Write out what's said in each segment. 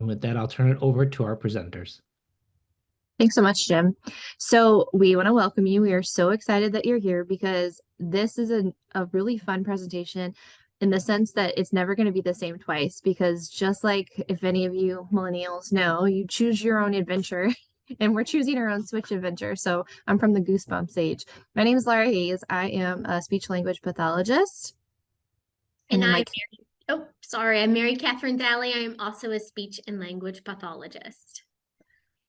And with that, I'll turn it over to our presenters. Thanks so much, Jim. So we want to welcome you. We are so excited that you're here because this is a really fun presentation in the sense that it's never going to be the same twice, because just like if any of you millennials know, you choose your own adventure and we're choosing our own Switch adventure. So I'm from the Goosebumps age. My name is Laura Hayes. I am a speech language pathologist. And And then I'm Mary Katherine Daly. I am also a speech and language pathologist.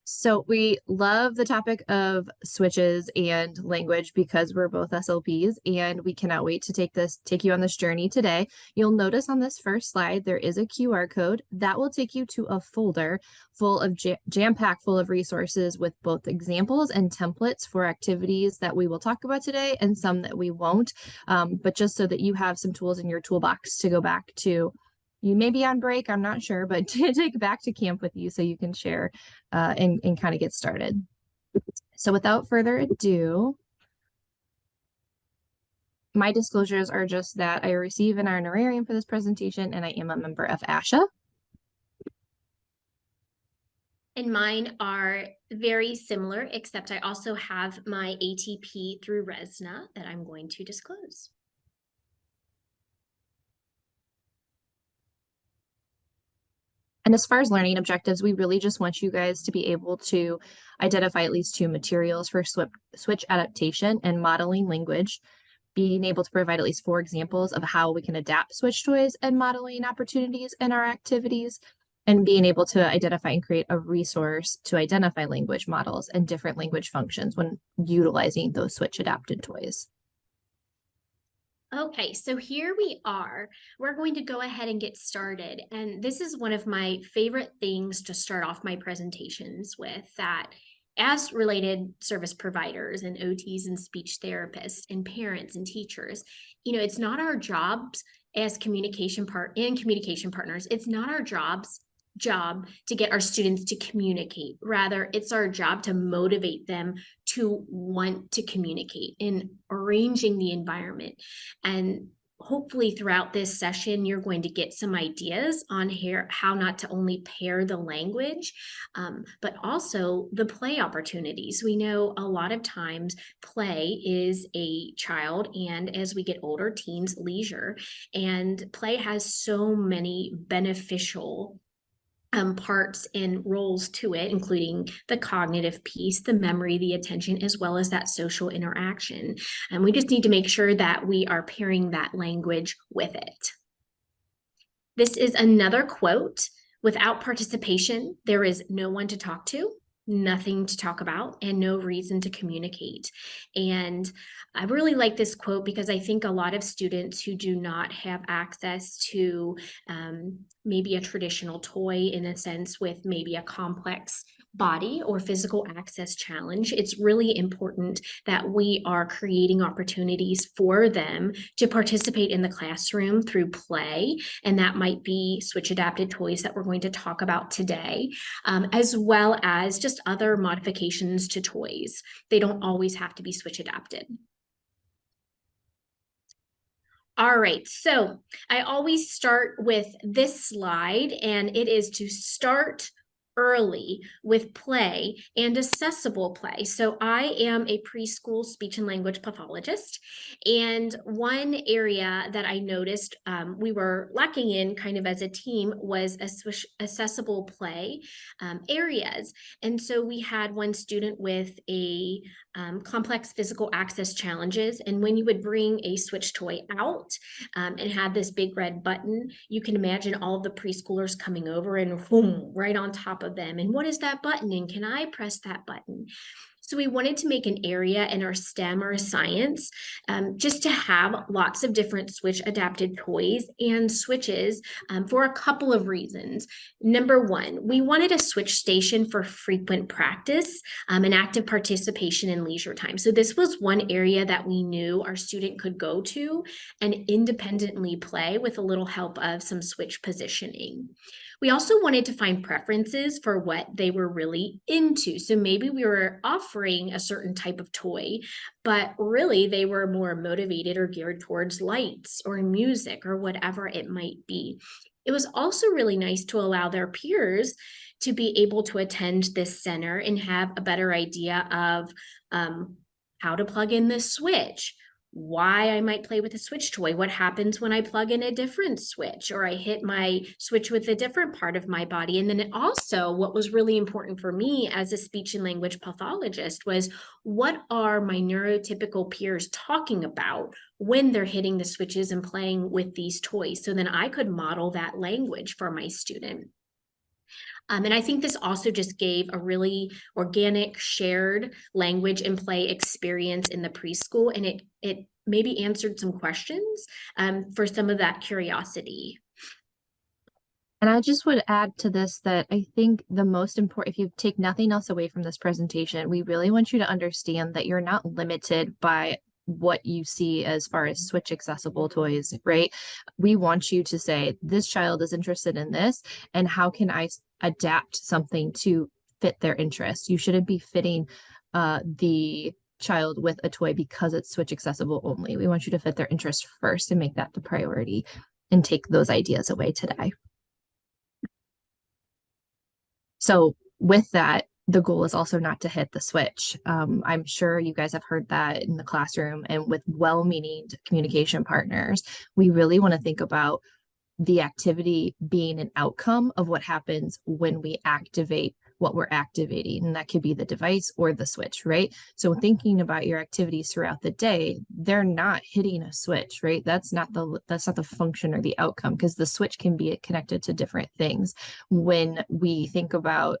So we love the topic of switches and language because we're both SLPs, and we cannot wait to take you on this journey today. You'll notice on this first slide, there is a QR code that will take you to a folder full of jam-packed full of resources with both examples and templates for activities that we will talk about today and some that we won't. But just so that you have some tools in your toolbox to go back to. You may be on break, I'm not sure, but to take back to camp with you so you can share and kind of get started. So without further ado, my disclosures are just that I receive an honorarium for this presentation and I am a member of ASHA. And mine are very similar, except I also have my ATP through RESNA that I'm going to disclose. And as far as learning objectives, we really just want you guys to be able to identify at least 2 materials for switch adaptation and modeling language, being able to provide at least 4 examples of how we can adapt switch toys and modeling opportunities in our activities, and being able to identify and create a resource to identify language models and different language functions when utilizing those switch adapted toys. Okay, so here we are. We're going to go ahead and get started. And this is one of my favorite things to start off my presentations with, that as related service providers and OTs and speech therapists and parents and teachers, it's not our jobs as communication partners. It's not our job to get our students to communicate. Rather, it's our job to motivate them to want to communicate in arranging the environment. And hopefully throughout this session, you're going to get some ideas on how not to only pair the language, but also the play opportunities. We know a lot of times play is a child, and as we get older, teens, leisure, and play has so many beneficial parts and roles to it, including the cognitive piece, the memory, the attention, as well as that social interaction. And we just need to make sure that we are pairing that language with it. This is another quote: "Without participation, there is no one to talk to, nothing to talk about, and no reason to communicate." And I really like this quote because I think a lot of students who do not have access to maybe a traditional toy, in a sense, with maybe a complex body or physical access challenge, it's really important that we are creating opportunities for them to participate in the classroom through play. And that might be switch adapted toys that we're going to talk about today, as well as just other modifications to toys. They don't always have to be switch adapted. All right, so I always start with this slide, and it is to start early with play and accessible play. So I am a preschool speech and language pathologist, and one area that I noticed we were lacking in kind of as a team was accessible play areas. And so we had one student with a complex physical access challenges, and when you would bring a switch toy out and had this big red button, you can imagine all of the preschoolers coming over and boom, right on top of them. And what is that button? And can I press that button? So we wanted to make an area in our STEM or science just to have lots of different switch adapted toys and switches for a couple of reasons. Number one, we wanted a switch station for frequent practice and active participation in leisure time. So this was one area that we knew our student could go to and independently play with a little help of some switch positioning. We also wanted to find preferences for what they were really into. So maybe we were offering a certain type of toy, but really they were more motivated or geared towards lights or music or whatever it might be. It was also really nice to allow their peers to be able to attend this center and have a better idea of how to plug in this switch, why I might play with a switch toy, what happens when I plug in a different switch or I hit my switch with a different part of my body. And then also what was really important for me as a speech and language pathologist was, what are my neurotypical peers talking about when they're hitting the switches and playing with these toys? So then I could model that language for my student. And I think this also just gave a really organic, shared language and play experience in the preschool, and it maybe answered some questions for some of that curiosity. And I just would add to this that I think the most important, if you take nothing else away from this presentation, we really want you to understand that you're not limited by what you see as far as switch accessible toys, right? We want you to say, this child is interested in this, and how can I adapt something to fit their interest? You shouldn't be fitting the child with a toy because it's switch accessible only. We want you to fit their interest first and make that the priority and take those ideas away today. So with that, the goal is also not to hit the switch. I'm sure you guys have heard that in the classroom, and with well-meaning communication partners, we really want to think about the activity being an outcome of what happens when we activate what we're activating. And that could be the device or the switch, right? So thinking about your activities throughout the day, they're not hitting a switch, right? That's not the function or the outcome, because the switch can be connected to different things. When we think about,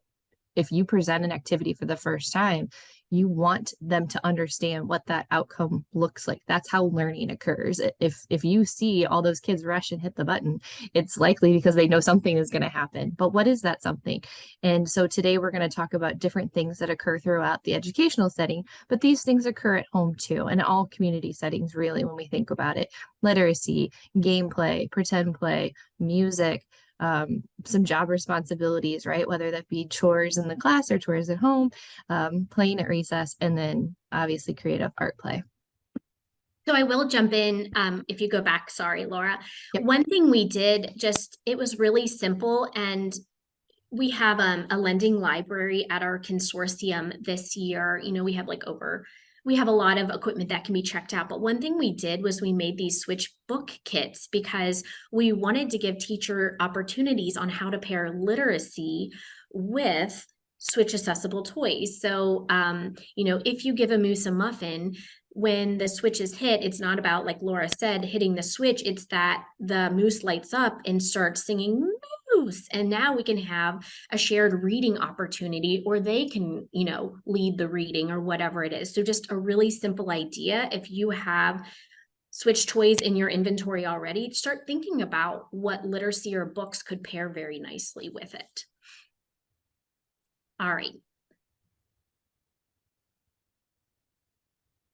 if you present an activity for the first time, you want them to understand what that outcome looks like. That's how learning occurs. If you see all those kids rush and hit the button, it's likely because they know something is going to happen. But what is that something? And so today we're going to talk about different things that occur throughout the educational setting, but these things occur at home too, and all community settings really when we think about it. Literacy, gameplay, pretend play, music, some job responsibilities, right? Whether that be chores in the class or chores at home, playing at recess, and then obviously creative art play. So I will jump in if you go back. Sorry, Laura. Yep. One thing we did, it was really simple, and we have a lending library at our consortium this year. You know, we have a lot of equipment that can be checked out. But one thing we did was we made these switch book kits because we wanted to give teacher opportunities on how to pair literacy with switch accessible toys. So, you know, if you give a moose a muffin, when the switch is hit, it's not about, like Laura said, hitting the switch. It's that the moose lights up and starts singing moose. And now we can have a shared reading opportunity, or they can, you know, lead the reading or whatever it is. So just a really simple idea. If you have switch toys in your inventory already, start thinking about what literacy or books could pair very nicely with it. All right.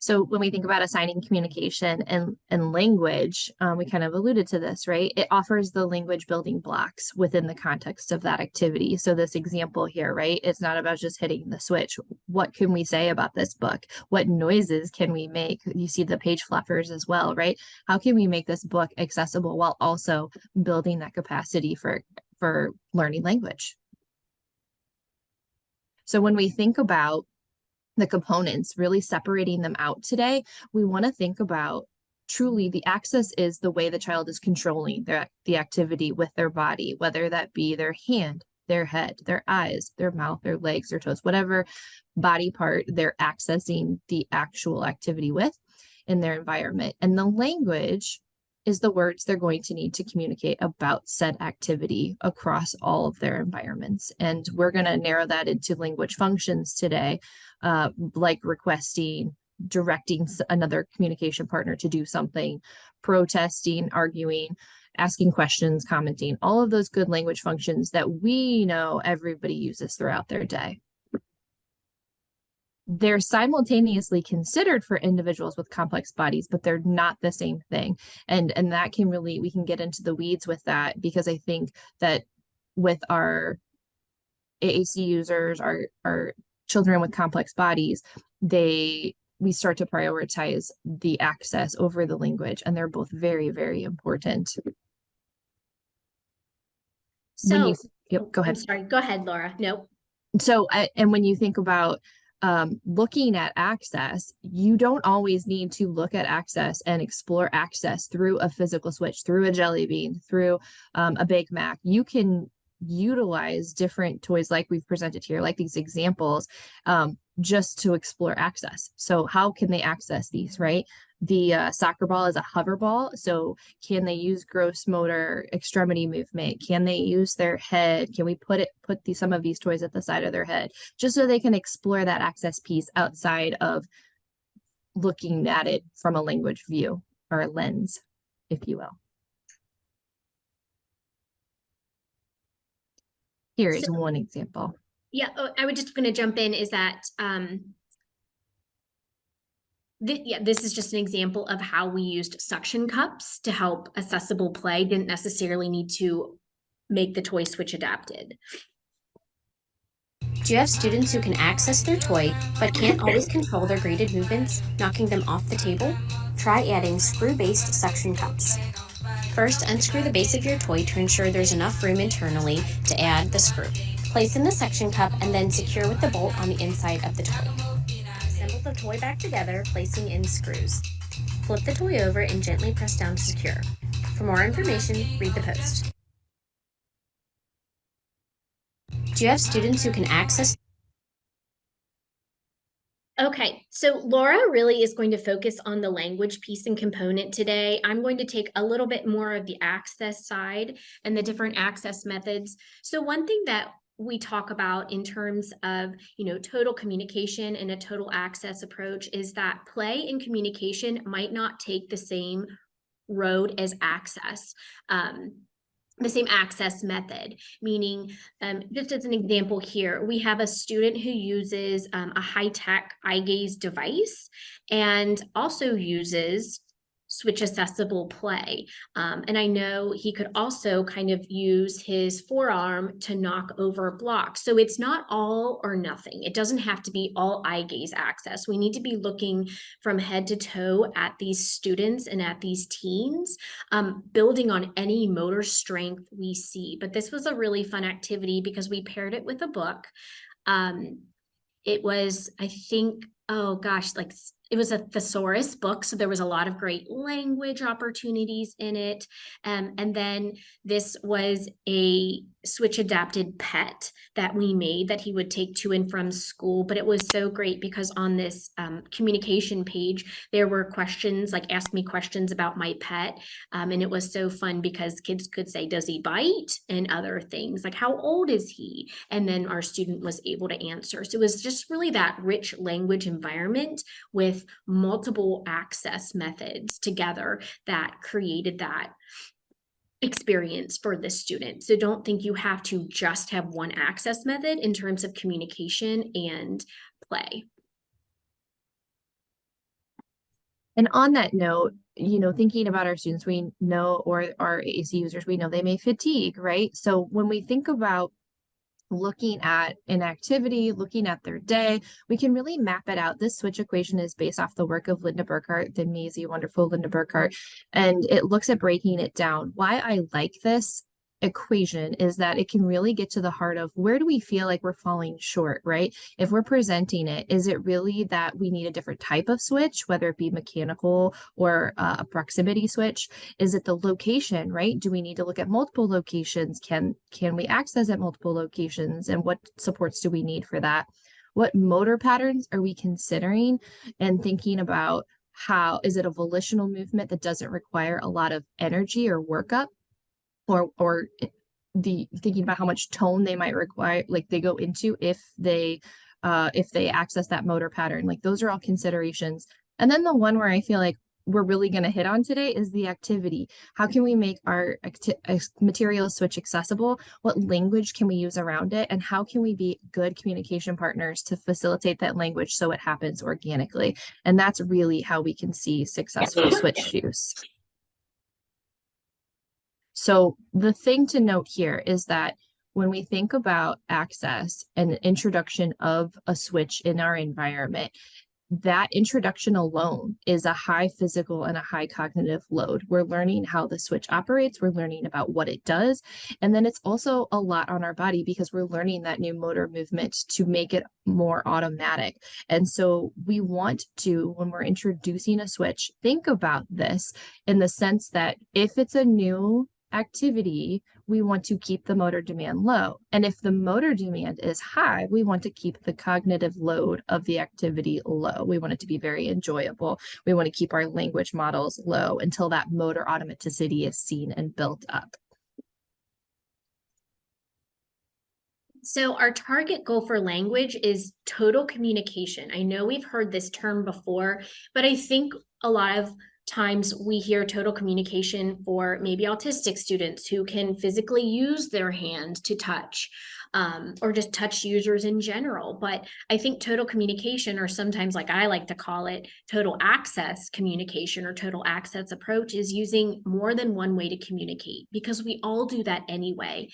So when we think about assigning communication and language, we kind of alluded to this, right? It offers the language building blocks within the context of that activity. So this example here, right? It's not about just hitting the switch. What can we say about this book? What noises can we make? You see the page fluffers as well, right? How can we make this book accessible while also building that capacity for learning language? So when we think about the components, really separating them out today, we want to think about truly the access is the way the child is controlling the activity with their body, whether that be their hand, their head, their eyes, their mouth, their legs, their toes, whatever body part they're accessing the actual activity with in their environment. And the language is the words they're going to need to communicate about said activity across all of their environments. And we're going to narrow that into language functions today, like requesting, directing another communication partner to do something, protesting, arguing, asking questions, commenting, all of those good language functions that we know everybody uses throughout their day. They're simultaneously considered for individuals with complex bodies, but they're not the same thing. And that can really, we can get into the weeds with that, because I think that with our AAC users, our children with complex bodies, we start to prioritize the access over the language, and they're both very, very important. So, Yep, go I'm ahead. sorry. Go ahead, Laura. Nope. So, and when you think about looking at access, you don't always need to look at access and explore access through a physical switch, through a jelly bean, through a Big Mac. You can utilize different toys like we've presented here, like these examples, just to explore access. So how can they access these, right? The soccer ball is a hover ball. So can they use gross motor extremity movement? Can they use their head? Can we put some of these toys at the side of their head just so they can explore that access piece outside of looking at it from a language view or a lens, if you will. Here is one example. Yeah, I was just going to jump in is that this is just an example of how we used suction cups to help accessible play. Didn't necessarily need to make the toy switch adapted. Do you have students who can access their toy but can't always control their graded movements, knocking them off the table? Try adding screw-based suction cups. First, unscrew the base of your toy to ensure there's enough room internally to add the screw. Place in the suction cup and then secure with the bolt on the inside of the toy. Assemble the toy back together, placing in screws. Flip the toy over and gently press down to secure. For more information, read the post. Do you have students who can access? Okay, so Laura really is going to focus on the language piece and component today. I'm going to take a little bit more of the access side and the different access methods. So one thing that we talk about in terms of, total communication and a total access approach is that play and communication might not take the same road as access. The same access method, meaning just as an example here, we have a student who uses a high-tech eye gaze device and also uses switch accessible play. And I know he could also kind of use his forearm to knock over blocks. So it's not all or nothing. It doesn't have to be all eye gaze access. We need to be looking from head to toe at these students and at these teens, building on any motor strength we see. But this was a really fun activity because we paired it with a book. It was, I think, oh gosh, it was a thesaurus book. So there was a lot of great language opportunities in it. And then this was a switch adapted pet that we made that he would take to and from school. But it was so great because on this communication page, there were questions like ask me questions about my pet. And it was so fun because kids could say, does he bite? And other things like how old is he? And then our student was able to answer. So it was just really that rich language environment with multiple access methods together that created that experience for the student. So don't think you have to just have one access method in terms of communication and play. And on that note, thinking about our students, we know, or our AAC users, we know they may fatigue, right? So when we think about looking at an activity, looking at their day, we can really map it out. This switch equation is based off the work of Linda Burkhart, the amazing, wonderful Linda Burkhart, and it looks at breaking it down. Why I like this equation is that it can really get to the heart of where do we feel like we're falling short, right? If we're presenting it, is it really that we need a different type of switch, whether it be mechanical or a proximity switch? Is it the location, right? Do we need to look at multiple locations? Can we access at multiple locations? And what supports do we need for that? What motor patterns are we considering and thinking about? How is it a volitional movement that doesn't require a lot of energy or workup? Or the thinking about how much tone they might require, like they go into if they access that motor pattern. Like those are all considerations. And then the one where I feel like we're really going to hit on today is the activity. How can we make our material switch accessible? What language can we use around it? And how can we be good communication partners to facilitate that language so it happens organically? And that's really how we can see successful switch use. So the thing to note here is that when we think about access and the introduction of a switch in our environment, that introduction alone is a high physical and a high cognitive load. We're learning how the switch operates, we're learning about what it does, and then it's also a lot on our body because we're learning that new motor movement to make it more automatic. And so we want to, when we're introducing a switch, think about this in the sense that if it's a new activity, we want to keep the motor demand low. And if the motor demand is high, we want to keep the cognitive load of the activity low. We want it to be very enjoyable. We want to keep our language models low until that motor automaticity is seen and built up. So our target goal for language is total communication. I know we've heard this term before, but I think a lot of times we hear total communication for maybe autistic students who can physically use their hand to touch, or just touch users in general. But I think total communication, or sometimes like I like to call it total access communication or total access approach, is using more than one way to communicate, because we all do that anyway.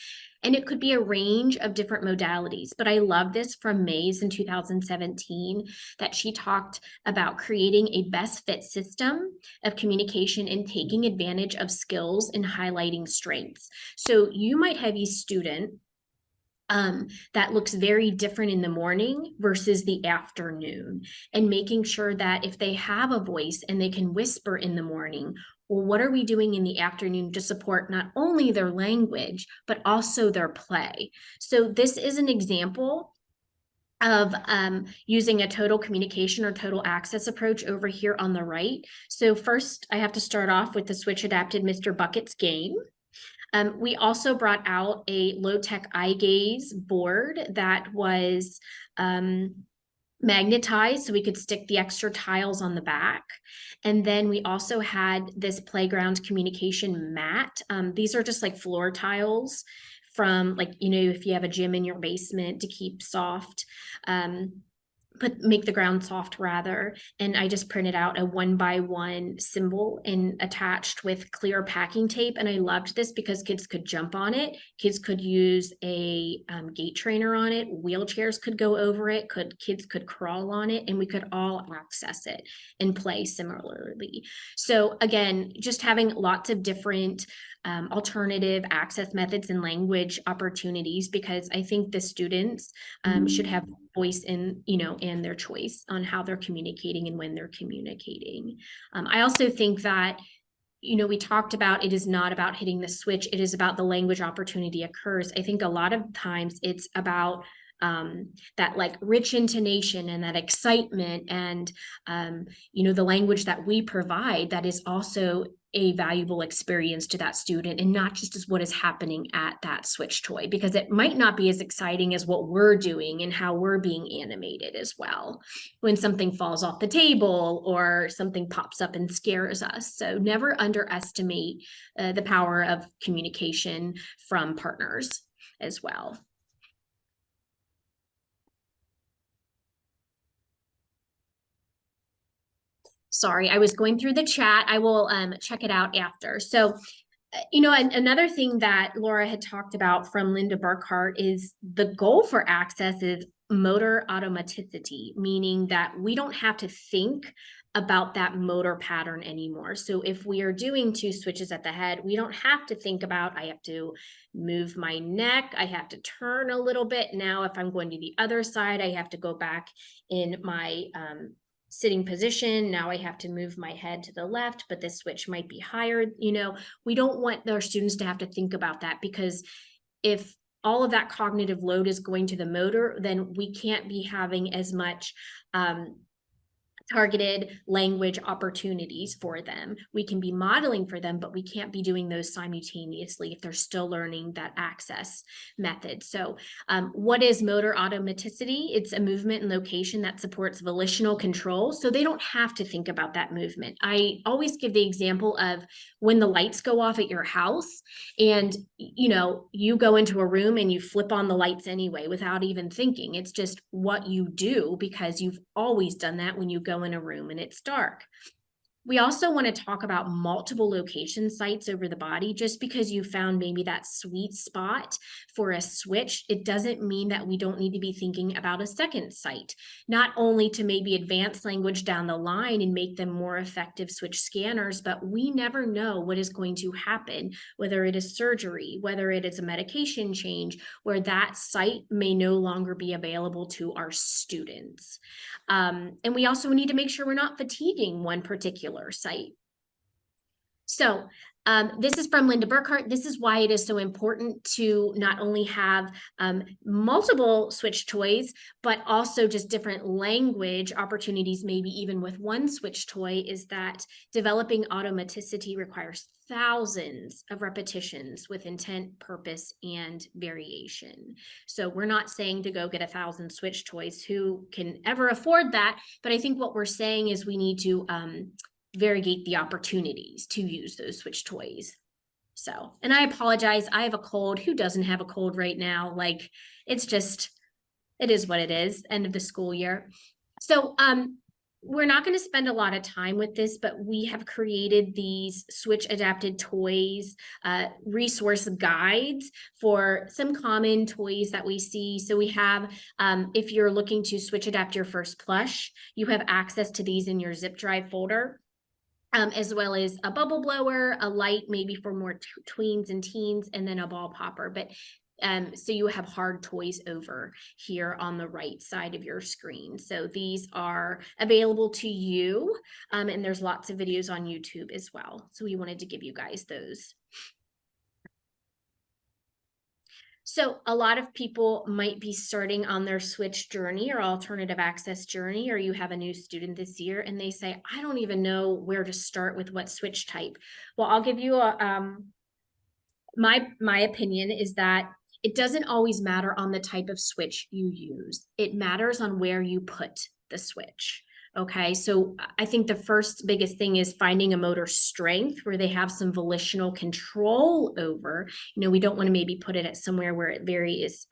And it could be a range of different modalities. But I love this from Mays in 2017, that she talked about creating a best fit system of communication and taking advantage of skills and highlighting strengths. So you might have a student that looks very different in the morning versus the afternoon, and making sure that if they have a voice and they can whisper in the morning, well, what are we doing in the afternoon to support not only their language, but also their play? So this is an example of using a total communication or total access approach over here on the right. So first, I have to start off with the switch adapted Mr. Bucket's game. We also brought out a low-tech eye gaze board that was magnetized, so we could stick the extra tiles on the back. And then we also had this playground communication mat. These are just like floor tiles from, like, you know, if you have a gym in your basement to keep soft, make the ground soft rather. And I just printed out a 1x1 symbol and attached with clear packing tape. And I loved this because kids could jump on it. Kids could use a gait trainer on it. Wheelchairs could go over it. Kids could crawl on it, and we could all access it and play similarly. So again, just having lots of different alternative access methods and language opportunities, because I think the students should have voice in, you know, and their choice on how they're communicating and when they're communicating. I also think that, you know, we talked about it is not about hitting the switch, it is about the language opportunity occurs. I think a lot of times it's about that like rich intonation and that excitement and, you know, the language that we provide that is also a valuable experience to that student, and not just as what is happening at that switch toy, because it might not be as exciting as what we're doing and how we're being animated as well when something falls off the table or something pops up and scares us. So never underestimate the power of communication from partners as well. Sorry, I was going through the chat. I will check it out after. So, you know, another thing that Laura had talked about from Linda Burkhart is the goal for access is motor automaticity, meaning that we don't have to think about that motor pattern anymore. So if we are doing 2 switches at the head, we don't have to think about, I have to move my neck, I have to turn a little bit. Now, if I'm going to the other side, I have to go back in my sitting position. Now I have to move my head to the left, but this switch might be higher. You know, we don't want our students to have to think about that, because if all of that cognitive load is going to the motor, then we can't be having as much targeted language opportunities for them. We can be modeling for them, but we can't be doing those simultaneously if they're still learning that access method. So what is motor automaticity? It's a movement and location that supports volitional control, so they don't have to think about that movement. I always give the example of when the lights go off at your house and, you know, you go into a room and you flip on the lights anyway without even thinking. It's just what you do because you've always done that when you go in a room and it's dark. We also want to talk about multiple location sites over the body. Just because you found maybe that sweet spot for a switch, it doesn't mean that we don't need to be thinking about a second site, not only to maybe advance language down the line and make them more effective switch scanners, but we never know what is going to happen, whether it is surgery, whether it is a medication change, where that site may no longer be available to our students. And we also need to make sure we're not fatiguing one particular site. So this is from Linda Burkhart. This is why it is so important to not only have multiple switch toys, but also just different language opportunities, maybe even with one switch toy, is that developing automaticity requires thousands of repetitions with intent, purpose, and variation. So we're not saying to go get 1,000 switch toys. Who can ever afford that? But I think what we're saying is we need to variegate the opportunities to use those switch toys. So, and I apologize, I have a cold. Who doesn't have a cold right now? Like, it's just, it is what it is, end of the school year. So we're not going to spend a lot of time with this, but we have created these switch adapted toys resource guides for some common toys that we see. So we have, if you're looking to switch adapt your first plush, you have access to these in your zip drive folder. As well as a bubble blower, a light maybe for more tweens and teens, and then a ball popper. But so you have hard toys over here on the right side of your screen. So these are available to you, and there's lots of videos on YouTube as well. So we wanted to give you guys those. So a lot of people might be starting on their switch journey or alternative access journey, or you have a new student this year and they say, I don't even know where to start with what switch type. Well, I'll give you a, my opinion is that it doesn't always matter on the type of switch you use. It matters on where you put the switch. Okay, so I think the first biggest thing is finding a motor strength where they have some volitional control over. You know, we don't want to maybe put it at somewhere where it is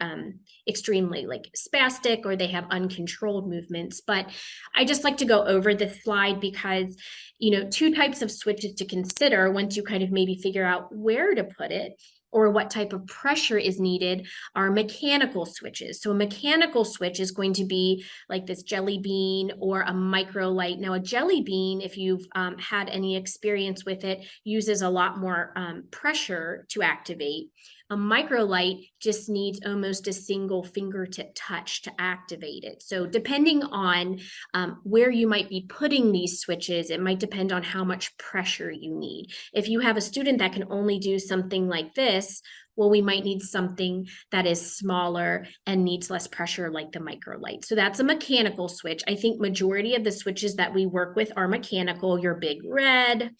extremely like spastic or they have uncontrolled movements. But I just like to go over this slide because, you know, two types of switches to consider once you kind of maybe figure out where to put it or what type of pressure is needed are mechanical switches. So a mechanical switch is going to be like this jelly bean or a micro light. Now a jelly bean, if you've had any experience with it, uses a lot more pressure to activate. A micro light just needs almost a single fingertip touch to activate it. So depending on where you might be putting these switches, it might depend on how much pressure you need. If you have a student that can only do something like this, well, we might need something that is smaller and needs less pressure like the micro light. So that's a mechanical switch. I think majority of the switches that we work with are mechanical. Your big red.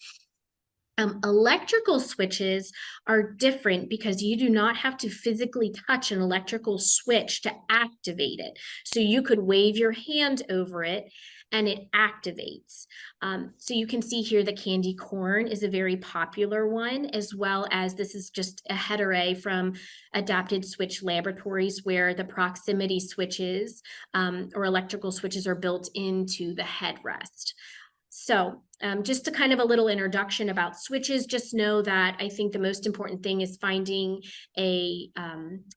Electrical switches are different because you do not have to physically touch an electrical switch to activate it. So you could wave your hand over it and it activates. So you can see here the candy corn is a very popular one, as well as this is just a head array from Adapted Switch Laboratories where the proximity switches or electrical switches are built into the headrest. So just to kind of a little introduction about switches, just know that I think the most important thing is finding a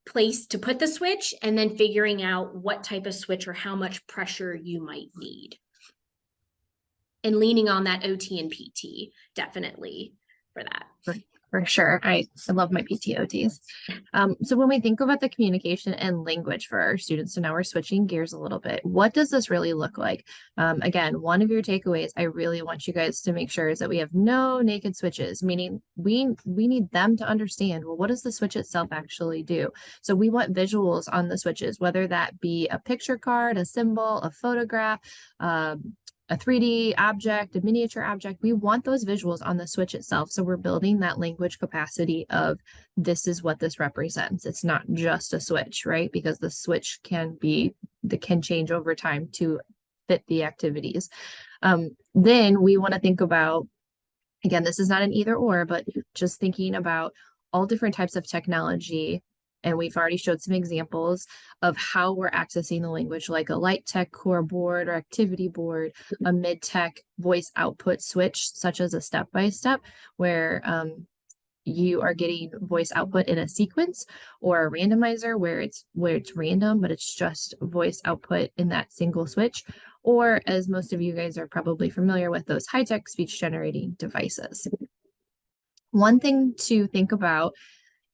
place to put the switch and then figuring out what type of switch or how much pressure you might need. And leaning on that OT and PT, definitely for that. For sure. I love my PTOTs. So when we think about the communication and language for our students, so now we're switching gears a little bit. What does this really look like? Again, one of your takeaways I really want you guys to make sure is that we have no naked switches, meaning we need them to understand, well, what does the switch itself actually do? So we want visuals on the switches, whether that be a picture card, a symbol, a photograph, a 3D object, a miniature object. We want those visuals on the switch itself. So we're building that language capacity of this is what this represents. It's not just a switch, right? Because the switch can change over time to fit the activities. Then we want to think about, again, this is not an either or, but just thinking about all different types of technology And we've already showed some examples of how we're accessing the language, like a light tech core board or activity board, a mid tech voice output switch, such as a step-by-step, where you are getting voice output in a sequence, or a randomizer where it's random, but it's just voice output in that single switch, or as most of you guys are probably familiar with, those high-tech speech generating devices. One thing to think about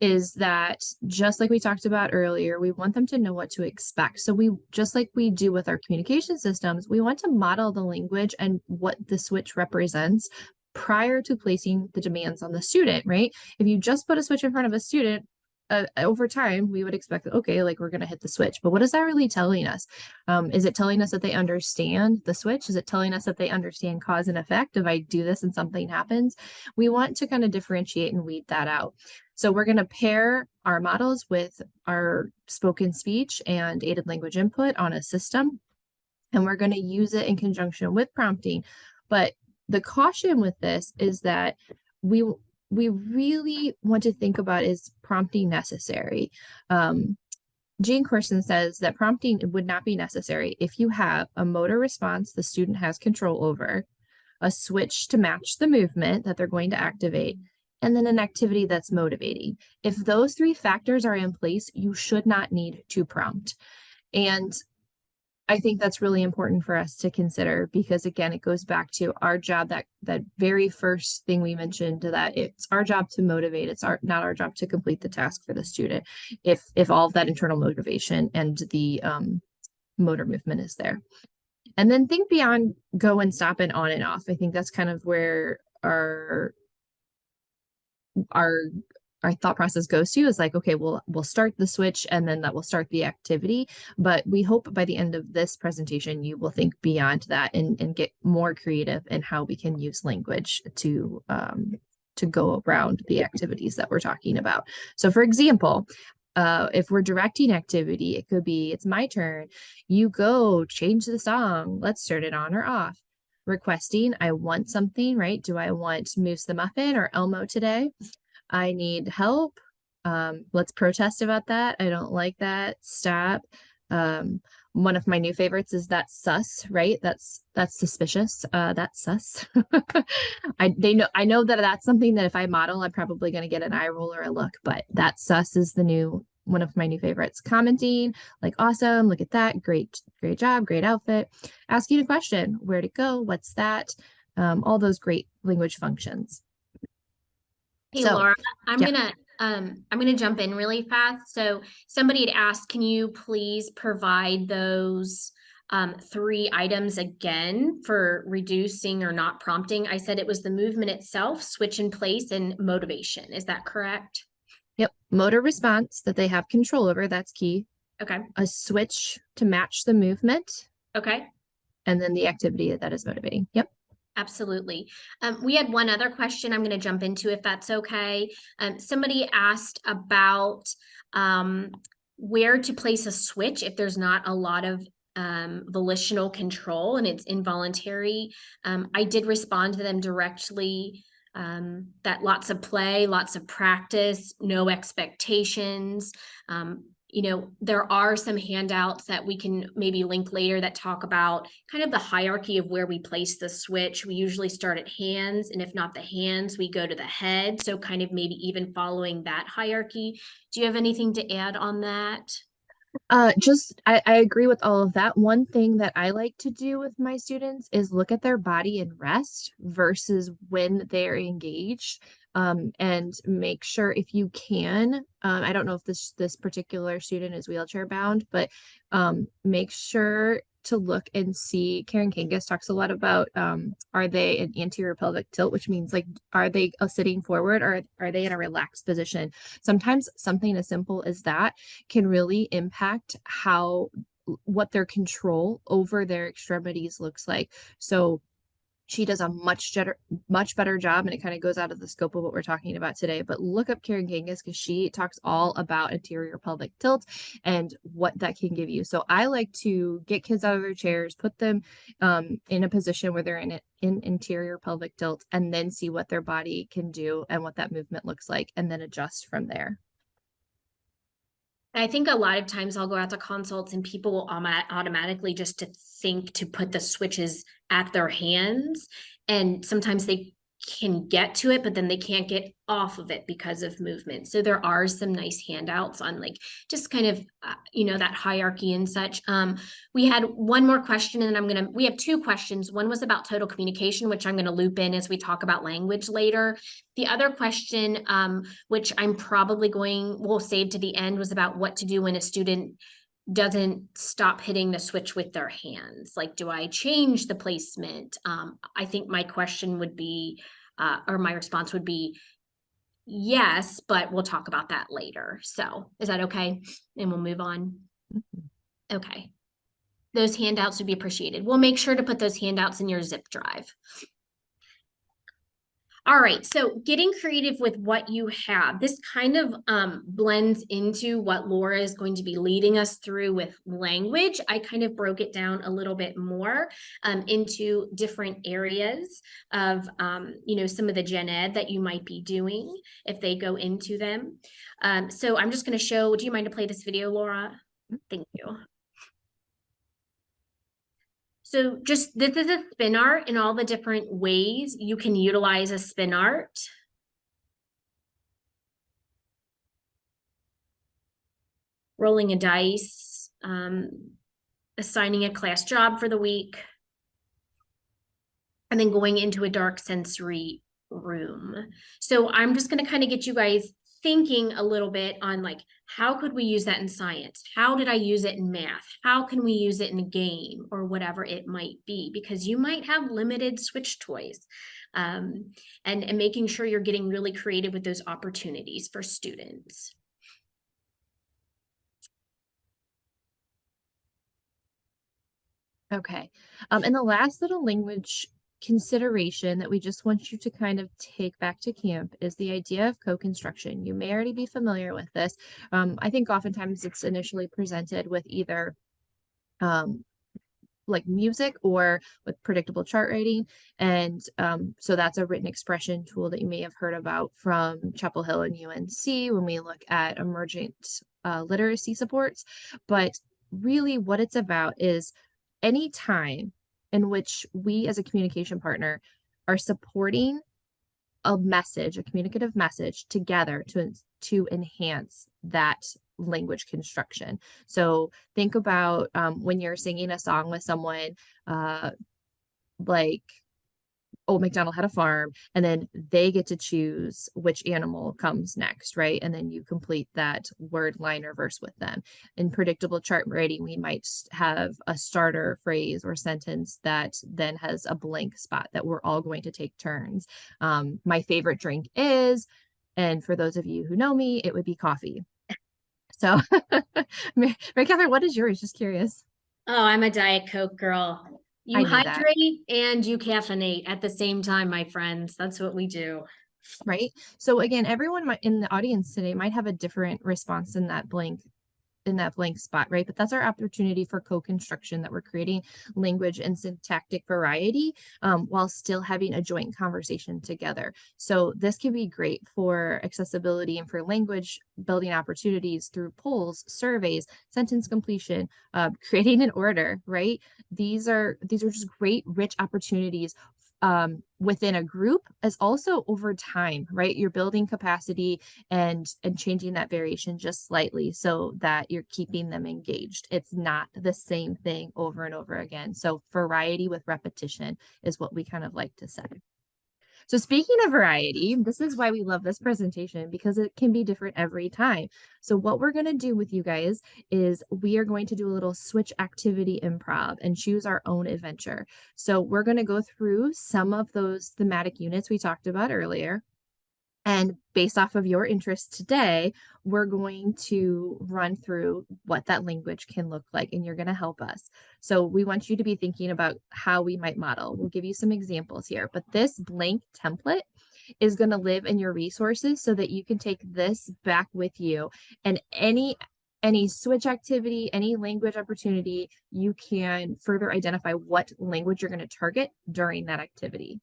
is that, just like we talked about earlier, we want them to know what to expect. So we, just like we do with our communication systems, we want to model the language and what the switch represents prior to placing the demands on the student, right? If you just put a switch in front of a student, over time, we would expect that, okay, like we're going to hit the switch. But what is that really telling us? Is it telling us that they understand the switch? Is it telling us that they understand cause and effect? If I do this and something happens, we want to kind of differentiate and weed that out. So we're going to pair our models with our spoken speech and aided language input on a system, and we're going to use it in conjunction with prompting. But the caution with this is that we really want to think about, is prompting necessary? Jean Corson says that prompting would not be necessary if you have a motor response the student has control over, a switch to match the movement that they're going to activate, and then an activity that's motivating. If those three factors are in place, you should not need to prompt. And I think that's really important for us to consider, because again, it goes back to our job, that very first thing we mentioned, that it's our job to motivate. It's not our job to complete the task for the student, if all of that internal motivation and the motor movement is there. And then think beyond go and stop and on and off. I think that's kind of where our thought process goes to, is like, okay, we'll start the switch and then that will start the activity. But we hope by the end of this presentation, you will think beyond that and get more creative in how we can use language to go around the activities that we're talking about. So for example, if we're directing activity, it could be, it's my turn, you go change the song, let's turn it on or off. Requesting, I want something, right? Do I want Moose the Muffin or Elmo today? I need help. Let's protest about that. I don't like that. Stop. One of my new favorites is that sus, right? That's suspicious. That's sus. I know that that's something that if I model, I'm probably going to get an eye roll or a look, but that sus is one of my new favorites. Commenting, like, awesome, look at that, great job, great outfit. Asking a question, where'd it go? What's that? All those great language functions. Hey, So, Laura, I'm yeah. gonna jump in really fast. So somebody had asked, can you please provide those 3 items again for reducing or not prompting? I said it was the movement itself, switch in place, and motivation. Is that correct? Yep. Motor response that they have control over, that's key. Okay. A switch to match the movement. Okay. And then the activity that is motivating. Yep. Absolutely. We had one other question I'm going to jump into, if that's okay. Somebody asked about where to place a switch if there's not a lot of volitional control and it's involuntary. I did respond to them directly that lots of play, lots of practice, no expectations. There are some handouts that we can maybe link later that talk about kind of the hierarchy of where we place the switch. We usually start at hands, and if not the hands, we go to the head. So kind of maybe even following that hierarchy. Do you have anything to add on that? I agree with all of that. One thing that I like to do with my students is look at their body and rest versus when they're engaged. And make sure, if you can, I don't know if this particular student is wheelchair bound, but make sure to look and see. Karen Kangas talks a lot about, are they an anterior pelvic tilt, which means like, are they sitting forward, or are they in a relaxed position? Sometimes something as simple as that can really impact what their control over their extremities looks like. So she does a much better job, and it kind of goes out of the scope of what we're talking about today. But look up Karen Kangas, because she talks all about anterior pelvic tilt and what that can give you. So I like to get kids out of their chairs, put them in a position where they're in interior pelvic tilt, and then see what their body can do and what that movement looks like, and then adjust from there. I think a lot of times I'll go out to consults and people will automatically just to think to put the switches at their hands. And sometimes they can get to it, but then they can't get off of it because of movement. So there are some nice handouts on like just kind of, that hierarchy and such. We had one more question and then we have two questions. One was about total communication, which I'm going to loop in as we talk about language later. The other question, which I'm probably we'll save to the end, was about what to do when a student doesn't stop hitting the switch with their hands. Like, do I change the placement? I think my question would be, or my response would be, yes, but we'll talk about that later. So is that okay? And we'll move on. Okay. Those handouts would be appreciated. We'll make sure to put those handouts in your zip drive. All right, so getting creative with what you have. This kind of blends into what Laura is going to be leading us through with language. I kind of broke it down a little bit more into different areas of, some of the gen ed that you might be doing if they go into them. So I'm just going to show, do you mind to play this video, Laura? Thank you. So this is a spin art in all the different ways you can utilize a spin art. Rolling a dice, assigning a class job for the week, and then going into a dark sensory room. So I'm just going to kind of get you guys thinking a little bit on like, how could we use that in science? How did I use it in math? How can we use it in a game or whatever it might be? Because you might have limited switch toys, and making sure you're getting really creative with those opportunities for students. Okay. And the last little language consideration that we just want you to kind of take back to camp is the idea of co-construction. You may already be familiar with this. I think oftentimes it's initially presented with either like music or with predictable chart writing. And so that's a written expression tool that you may have heard about from Chapel Hill and UNC when we look at emergent literacy supports. But really what it's about is any time in which we as a communication partner are supporting a message, a communicative message together to enhance that language construction. So think about when you're singing a song with someone, like Old MacDonald Had a Farm, and then they get to choose which animal comes next, right? And then you complete that word, line, or verse with them. In predictable chart writing, we might have a starter phrase or sentence that then has a blank spot that we're all going to take turns. My favorite drink is, and for those of you who know me, it would be coffee. So, Mary Katherine, what is yours? Just curious. Oh, I'm a Diet Coke girl. You hydrate and you caffeinate at the same time, my friends. That's what we do. Right. So again, everyone in the audience today might have a different response in that blank spot, right? But that's our opportunity for co-construction, that we're creating language and syntactic variety while still having a joint conversation together. So this can be great for accessibility and for language building opportunities through polls, surveys, sentence completion, creating an order, right? These are just great, rich opportunities within a group, as also over time, right? You're building capacity and changing that variation just slightly so that you're keeping them engaged. It's not the same thing over and over again. So variety with repetition is what we kind of like to say. So speaking of variety, this is why we love this presentation, because it can be different every time. So what we're going to do with you guys is we are going to do a little switch activity improv and choose our own adventure. So we're going to go through some of those thematic units we talked about earlier. And based off of your interest today, we're going to run through what that language can look like, and you're going to help us. So we want you to be thinking about how we might model. We'll give you some examples here, but this blank template is going to live in your resources so that you can take this back with you, and any switch activity, any language opportunity, you can further identify what language you're going to target during that activity.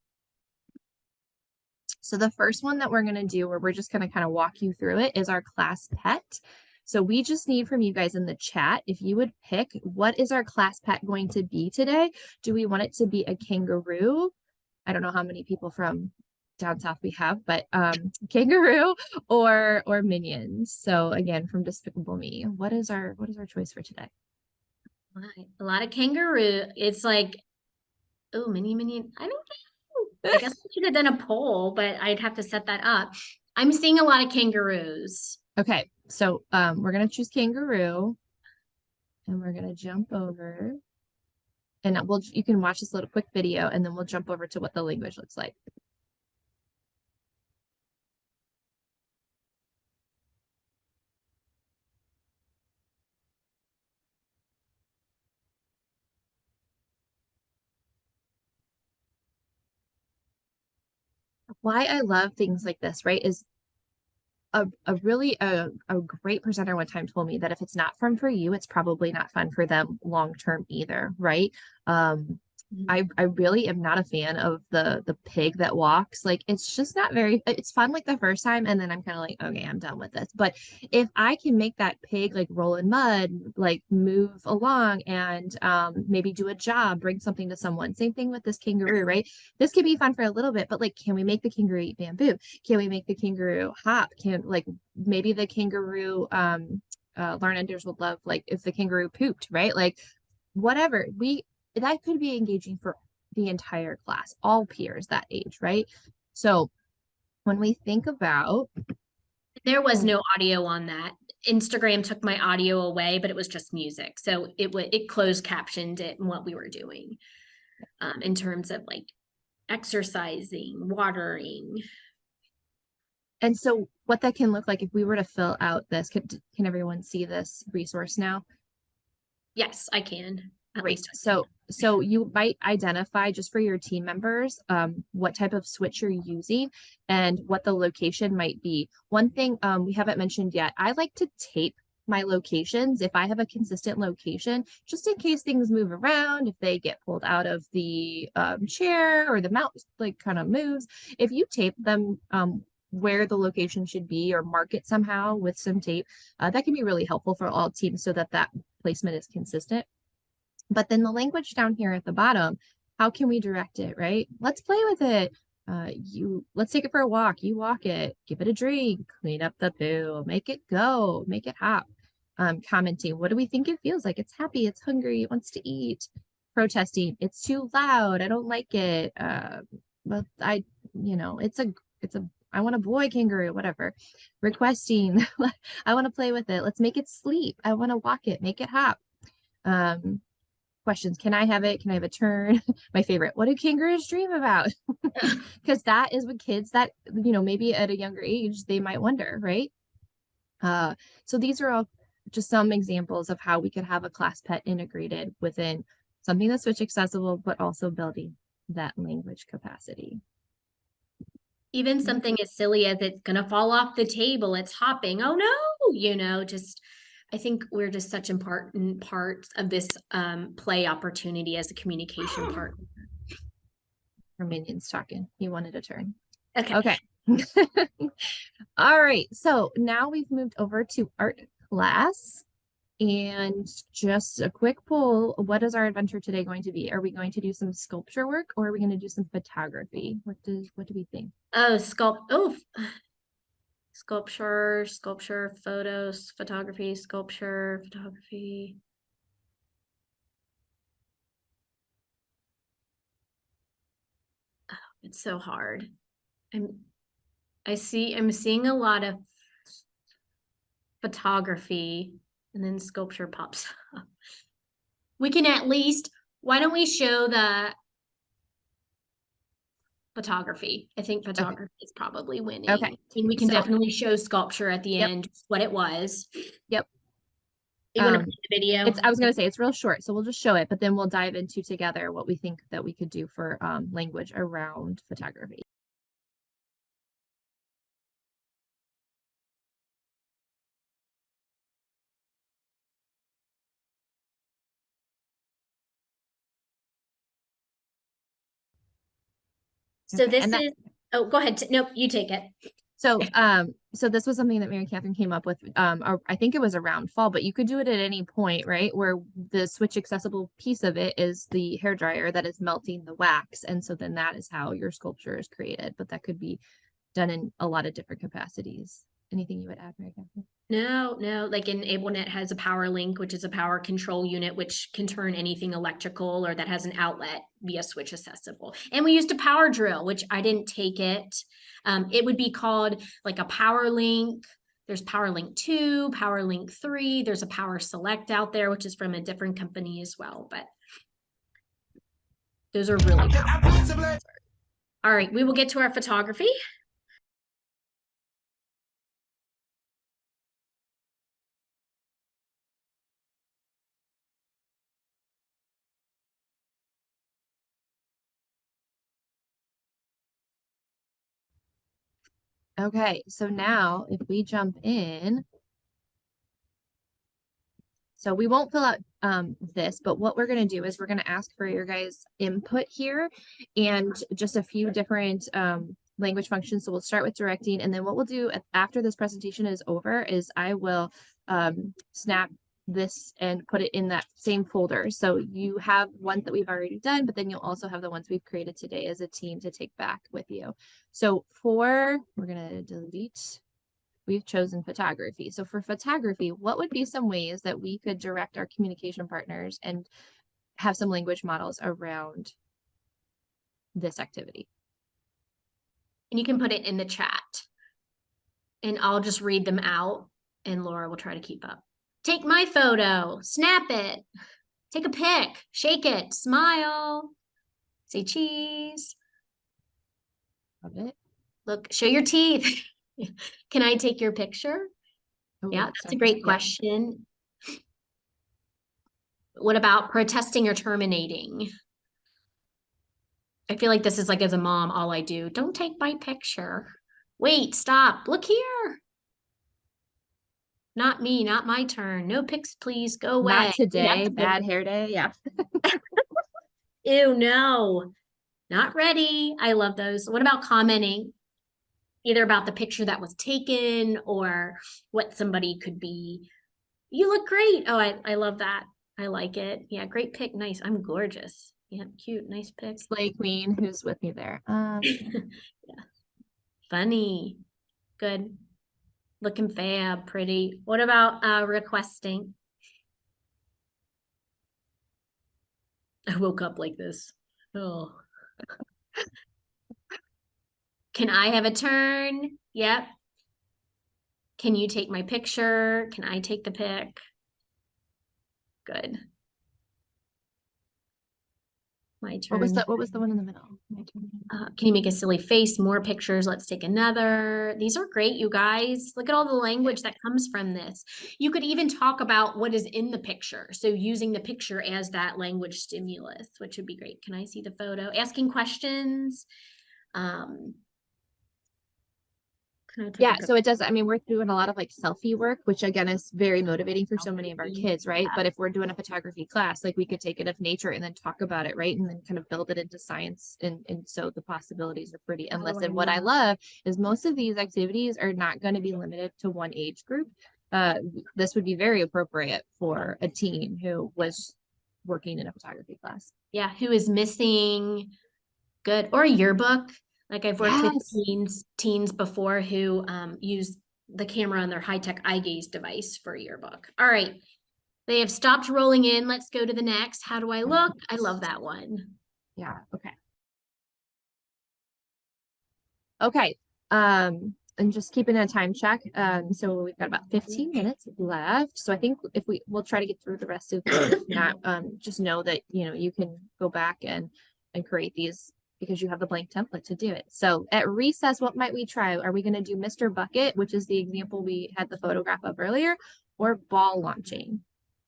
So the first one that we're going to do, where we're just going to kind of walk you through it, is our class pet. So we just need from you guys in the chat, if you would pick, what is our class pet going to be today? Do we want it to be a kangaroo? I don't know how many people from down south we have, but kangaroo or minions. So again, from Despicable Me, what is our choice for today? A lot of kangaroo. It's like, oh, minion. I don't know. I guess I should have done a poll, but I'd have to set that up. I'm seeing a lot of kangaroos. Okay, so we're gonna choose kangaroo, and we're gonna jump over, and you can watch this little quick video, and then we'll jump over to what the language looks like. Why I love things like this, right, is a really a great presenter one time told me that if it's not fun for you, it's probably not fun for them long term either, right? I really am not a fan of the pig that walks. Like, it's just not very, it's fun like the first time, and then I'm kind of like, okay, I'm done with this. But if I can make that pig like roll in mud, like move along, and maybe do a job, bring something to someone. Same thing with this kangaroo, right? This can be fun for a little bit, but like, can we make the kangaroo eat bamboo? Can we make the kangaroo hop? Can, like, maybe the kangaroo learners would love, like, if the kangaroo pooped, right? Like, whatever. That could be engaging for the entire class, all peers that age, right? So when we think about, there was no audio on that. Instagram took my audio away, but it was just music. So it closed captioned it and what we were doing in terms of like exercising, watering. And so what that can look like if we were to fill out this, can everyone see this resource now? Yes, I can. Great. So you might identify, just for your team members, what type of switch you're using and what the location might be. One thing we haven't mentioned yet, I like to tape my locations if I have a consistent location, just in case things move around, if they get pulled out of the chair or the mouse like kind of moves. If you tape them where the location should be, or mark it somehow with some tape, that can be really helpful for all teams so that placement is consistent. But then the language down here at the bottom, how can we direct it, right? Let's play with it. Let's take it for a walk. You walk it, give it a drink, clean up the poo, make it go, make it hop. Commenting, what do we think it feels like? It's happy, it's hungry, it wants to eat. Protesting, it's too loud, I don't like it. But I want a boy kangaroo, whatever. Requesting, I want to play with it. Let's make it sleep. I want to walk it, make it hop. Questions. Can I have it? Can I have a turn? My favorite. What do kangaroos dream about? Because that is what kids that, maybe at a younger age, they might wonder, right? So these are all just some examples of how we could have a class pet integrated within something that's Switch accessible, but also building that language capacity. Even something as silly as it's going to fall off the table, it's hopping. Oh no, I think we're just such important parts of this play opportunity as a communication partner. Our minion's talking. He wanted a turn. Okay. All right. So now we've moved over to art class. And just a quick poll. What is our adventure today going to be? Are we going to do some sculpture work, or are we going to do some photography? What do we think? Oh, sculpture, photos, photography, sculpture, photography. Oh, it's so hard. I'm seeing a lot of photography, and then sculpture pops up. We can why don't we show the photography? I think photography is probably winning. Okay. And we can definitely show sculpture at the end, what it was. Yep. You want to play the video? I was going to say it's real short, so we'll just show it, but then we'll dive into together what we think that we could do for language around photography. So this is, oh, go ahead. Nope, you take it. So this was something that Mary Catherine came up with. I think it was around fall, but you could do it at any point, right? Where the switch accessible piece of it is the hair dryer that is melting the wax. And so then that is how your sculpture is created, but that could be done in a lot of different capacities. Anything you would add, Mary Catherine? No, like in AbleNet has a power link, which is a power control unit, which can turn anything electrical or that has an outlet via switch accessible. And we used a power drill, which I didn't take it. It would be called like a power link. There's power link 2, power link 3. There's a power select out there, which is from a different company as well. But those are really powerful. All right, we will get to our photography. Okay, so now if we jump in, so we won't fill out this, but what we're going to do is we're going to ask for your guys' input here and just a few different language functions. So we'll start with directing, and then what we'll do after this presentation is over is I will snap this and put it in that same folder. So you have ones that we've already done, but then you'll also have the ones we've created today as a team to take back with you. So we're going to delete. We've chosen photography. So for photography, what would be some ways that we could direct our communication partners and have some language models around this activity? And you can put it in the chat and I'll just read them out and Laura will try to keep up. Take my photo, snap it, take a pic, shake it, smile, say cheese. Love it. Look, show your teeth. Can I take your picture? Oh, Yeah, that's a great question. What about protesting or terminating? I feel like this is like as a mom, all I do. Don't take my picture. Wait, stop. Look here. Not me, not my turn. No pics, please. Go away. Not today. Bad hair day. Yeah. Ew, no. Not ready. I love those. What about commenting? Either about the picture that was taken or what somebody could be. You look great. Oh, I love that. I like it. Yeah, great pic. Nice. I'm gorgeous. Yeah, cute. Nice pic. Slay Queen, who's with me there. Yeah. Funny. Good. Looking fab, pretty. What about requesting? I woke up like this. Oh. Can I have a turn? Yep. Can you take my picture? Can I take the pic? Good. My turn. What was the one in the middle? My turn. Can you make a silly face? More pictures. Let's take another. These are great, you guys. Look at all the language that comes from this. You could even talk about what is in the picture. So using the picture as that language stimulus, which would be great. Can I see the photo? Asking questions. Yeah, so it does. I mean, we're doing a lot of like selfie work, which again is very motivating for so many of our kids, right? But if we're doing a photography class, like we could take it of nature and then talk about it, right? And then kind of build it into science. And so the possibilities are pretty endless. And what I love is most of these activities are not going to be limited to one age group. This would be very appropriate for a teen who was working in a photography class. Yeah, who is missing. Good. Or a yearbook. Like I've worked with teens before who use the camera on their high-tech eye gaze device for a yearbook. All right. They have stopped rolling in. Let's go to the next. How do I look? I love that one. Yeah. Okay. Okay. And just keeping a time check. So we've got about 15 minutes left. So I think if we'll try to get through the rest of it. If not, just know that, you know, you can go back and create these because you have the blank template to do it. So at recess, what might we try? Are we going to do Mr. Bucket, which is the example we had the photograph of earlier, or ball launching?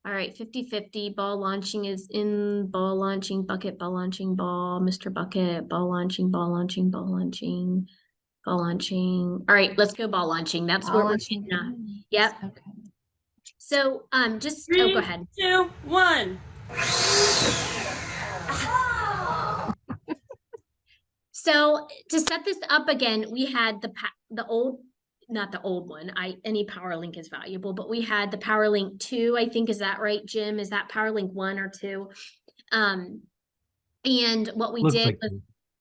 All right, 50-50. Ball launching is in, ball launching, bucket, ball launching, ball, Mr. Bucket, ball launching, ball launching, ball launching, ball launching. All right, let's go ball launching. That's ball where launching. we're getting at. Yep. Okay. So just 3, go ahead. 2, 1. So to set this up again, we had the old, not the old one. Any PowerLink is valuable, but we had the PowerLink 2, I think. Is that right, Jim? Is that PowerLink 1 or 2? And what we Looks did like was,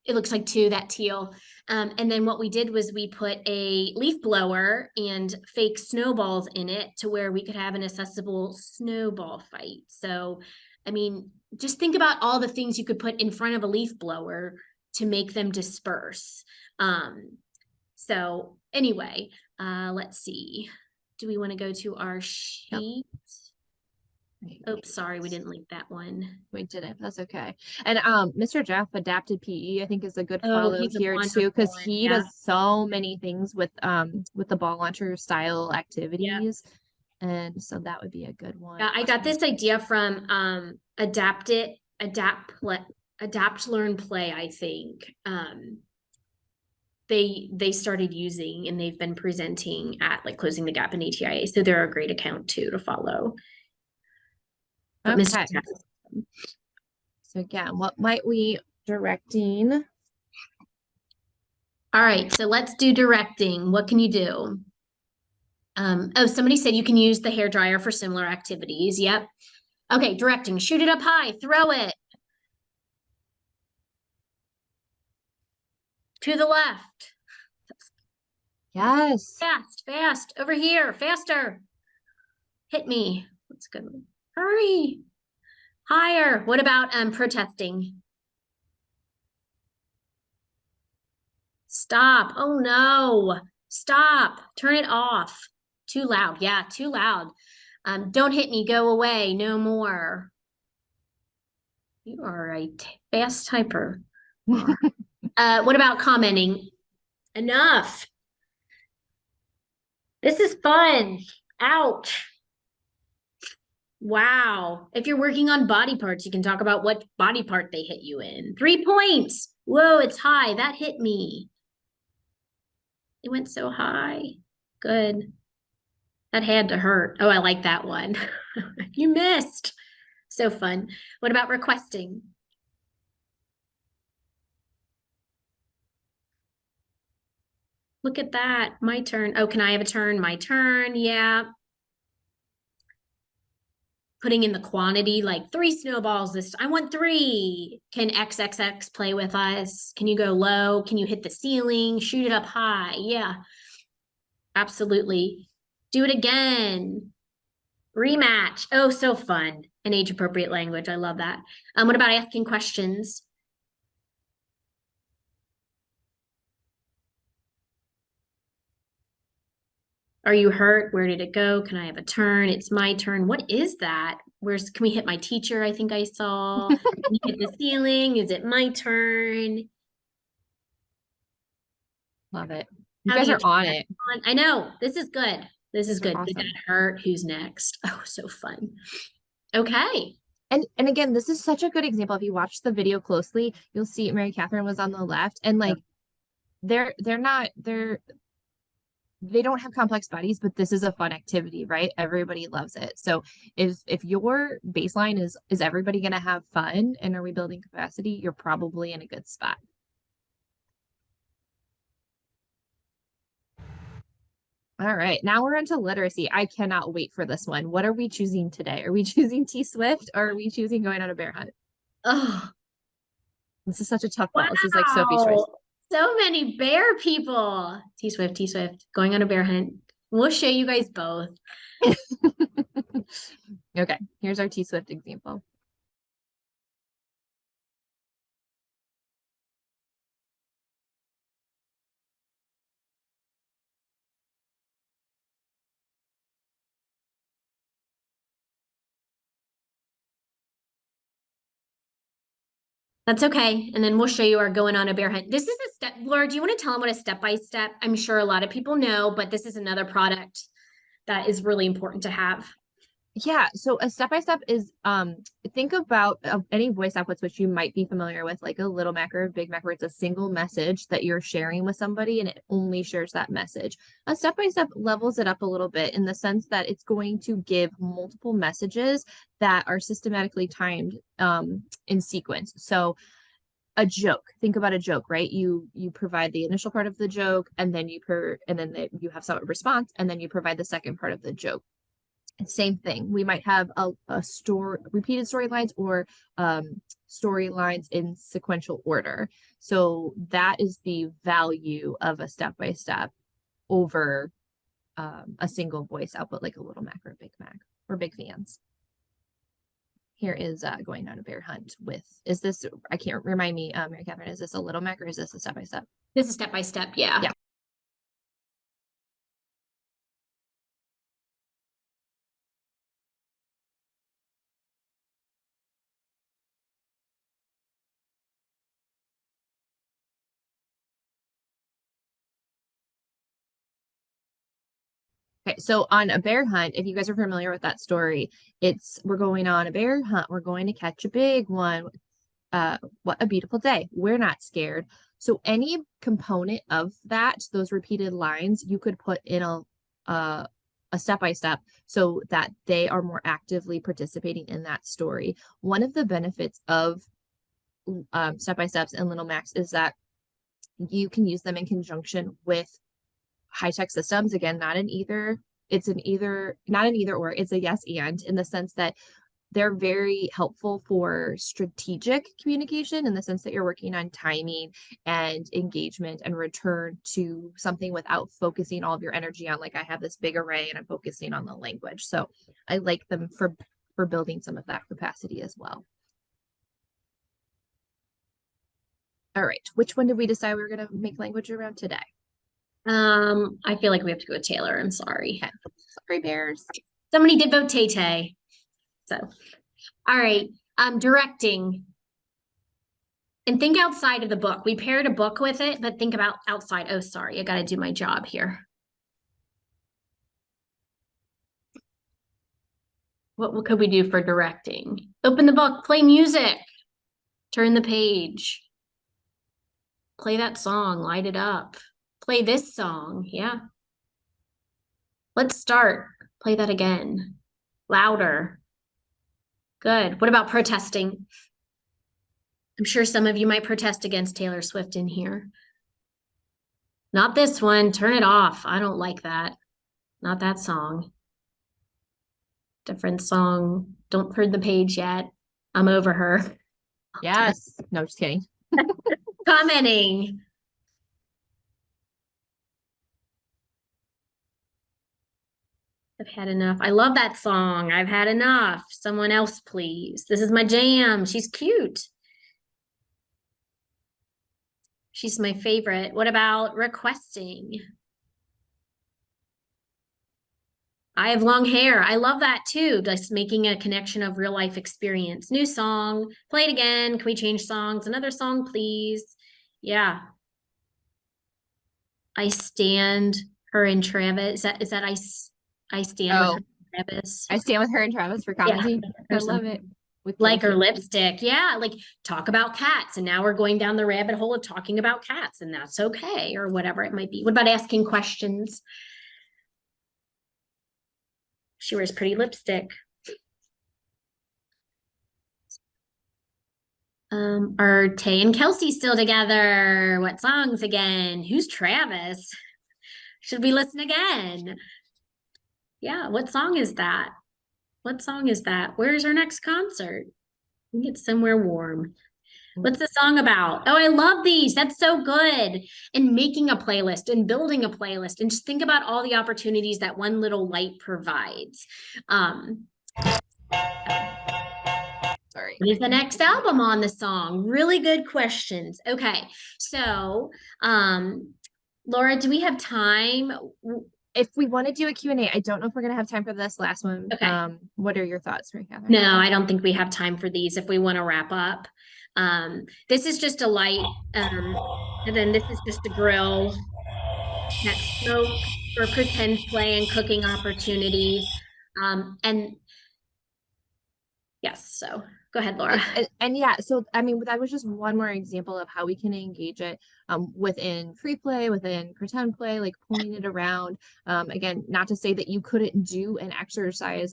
it looks like 2, that teal. And then what we did was we put a leaf blower and fake snowballs in it to where we could have an accessible snowball fight. So, I mean, just think about all the things you could put in front of a leaf blower to make them disperse. So anyway, let's see. Do we want to go to our sheet? Oops, sorry, we didn't link that one. We didn't. That's okay. And Mr. Jeff, Adapted PE, I think is a good Oh, follow he's a here too, wonderful because one, he yeah. does so many things with the ball launcher style activities. And so that would be a good one. Yeah, I got this idea from Adapt, Learn, Play, I think. They started using, and they've been presenting at like Closing the Gap in ATIA. So they're a great account too to follow. But Okay. So again, what might we directing? All right, so let's do directing. What can you do? Oh, somebody said you can use the hairdryer for similar activities. Yep. Okay, directing. Shoot it up high. Throw it. To the left. Yes. Fast, fast. Over here. Faster. Hit me. That's good. Hurry. Higher. What about protesting? Stop. Oh no. Stop. Turn it off. Too loud. Yeah, too loud. Don't hit me. Go away. No more. You are a fast typer. What about commenting? Enough. This is fun. Ouch. Wow. If you're working on body parts, you can talk about what body part they hit you in. 3 points. Whoa, it's high. That hit me. It went so high. Good. That had to hurt. Oh, I like that one. You missed. So fun. What about requesting? Look at that. My turn. Oh, can I have a turn? My turn. Yeah. Putting in the quantity, like 3 snowballs this. I want 3. Can XXX play with us? Can you go low? Can you hit the ceiling? Shoot it up high? Yeah. Absolutely. Do it again. Rematch. Oh, so fun. And age appropriate language. I love that. What about asking questions? Are you hurt? Where did it go? Can I have a turn? It's my turn. What is that? Can we hit my teacher? I think I saw. Can we hit the ceiling? Is it my turn? Love it. You guys are on it. I know. This is good. This is good. Awesome. Did that hurt? Who's next? Oh, so fun. Okay. And again, this is such a good example. If you watch the video closely, you'll see Mary Katherine was on the left, and like they don't have complex bodies, but this is a fun activity, right? Everybody loves it. So if your baseline is everybody going to have fun and are we building capacity, you're probably in a good spot. All right, now we're into literacy. I cannot wait for this one. What are we choosing today? Are we choosing T Swift or are we choosing going on a bear hunt? Oh, this is such a tough ball. This is like Sophie's choice. So many bear people. T Swift, going on a bear hunt. We'll show you guys both. Okay, here's our T Swift example. That's okay. And then we'll show you our going on a bear hunt. This is a step. Laura, do you want to tell them what a step-by-step? I'm sure a lot of people know, but this is another product that is really important to have. Yeah, so a step-by-step is think about any voice outputs which you might be familiar with, like a Little Mac or a Big Mac, where it's a single message that you're sharing with somebody and it only shares that message. A step-by-step levels it up a little bit in the sense that it's going to give multiple messages that are systematically timed in sequence. So a joke. Think about a joke, right? You provide the initial part of the joke, and then you have some response, and then you provide the second part of the joke. Same thing. We might have a story, repeated storylines, or storylines in sequential order. So that is the value of a step-by-step over a single voice output, like a Little Mac or a Big Mac. We're big fans. Here is going on a bear hunt with, is this, I can't remind me, Mary Katherine, is this a Little Mac or is this a step-by-step? This is step-by-step, yeah. Yeah. Okay, so on a bear hunt, if you guys are familiar with that story, we're going on a bear hunt. We're going to catch a big one. What a beautiful day. We're not scared. So any component of that, those repeated lines, you could put in a step-by-step so that they are more actively participating in that story. One of the benefits of step-by-steps and Little Macs is that you can use them in conjunction with high-tech systems. Again, not an either or, it's a yes and, in the sense that they're very helpful for strategic communication, in the sense that you're working on timing and engagement and return to something without focusing all of your energy on, like, I have this big array and I'm focusing on the language. So I like them for building some of that capacity as well. All right, which one did we decide we were going to make language around today? I feel like we have to go with Taylor. I'm sorry. Okay. Sorry, bears. Somebody did vote Tay-Tay. So, all right. Directing. And think outside of the book. We paired a book with it, but think about outside. Oh, sorry. I got to do my job here. What could we do for directing? Open the book, play music, turn the page, play that song, light it up. Play this song, yeah. Let's start. Play that again. Louder. Good. What about protesting? I'm sure some of you might protest against Taylor Swift in here. Not this one. Turn it off. I don't like that. Not that song. Different song. Don't turn the page yet. I'm over her. Yes. No, just kidding. Commenting. I've had enough. I love that song. I've had enough. Someone else, please. This is my jam. She's cute. She's my favorite. What about requesting? I have long hair. I love that too. Just making a connection of real life experience. New song. Play it again. Can we change songs? Another song, please. Yeah. I stand her and Travis. Is that I stand with her and Travis. I stand with her and Travis for commenting. Yeah. I love it. With like her lipstick. Yeah. Like talk about cats. And now we're going down the rabbit hole of talking about cats, and that's okay, or whatever it might be. What about asking questions? She wears pretty lipstick. Are Tay and Kelsey still together? What songs again? Who's Travis? Should we listen again? Yeah, what song is that? What song is that? Where's our next concert? We get somewhere warm. What's the song about? Oh, I love these. That's so good. And making a playlist and building a playlist, and just think about all the opportunities that one little light provides. Sorry. What is the next album on the song? Really good questions. Okay. So, Laura, do we have time? If we want to do a Q&A, I don't know if we're going to have time for this last one. Okay. What are your thoughts, Mary Katherine? No, I don't think we have time for these if we want to wrap up. This is just a light, and then this is just a grill. That smoke for pretend play and cooking opportunities. And yes, so Go ahead, Laura. And yeah, so I mean, that was just one more example of how we can engage it within free play, within pretend play, like pulling it around. Again, not to say that you couldn't do an exercise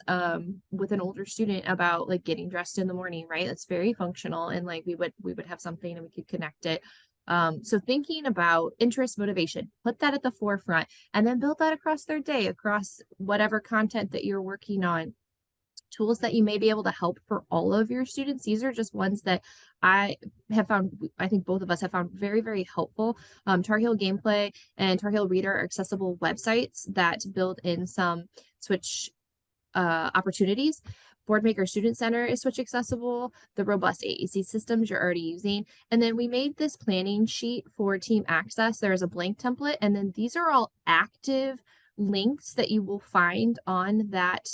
with an older student about like getting dressed in the morning, right? That's very functional, and like we would have something and we could connect it. So thinking about interest, motivation, put that at the forefront, and then build that across their day, across whatever content that you're working on. Tools that you may be able to help for all of your students. These are just ones that I have found, I think both of us have found very, very helpful. Tar Heel Gameplay and Tar Heel Reader are accessible websites that build in some Switch opportunities. Boardmaker Student Center is Switch accessible. The robust AAC systems you're already using. And then we made this planning sheet for team access. There's a blank template, and then these are all active links that you will find on that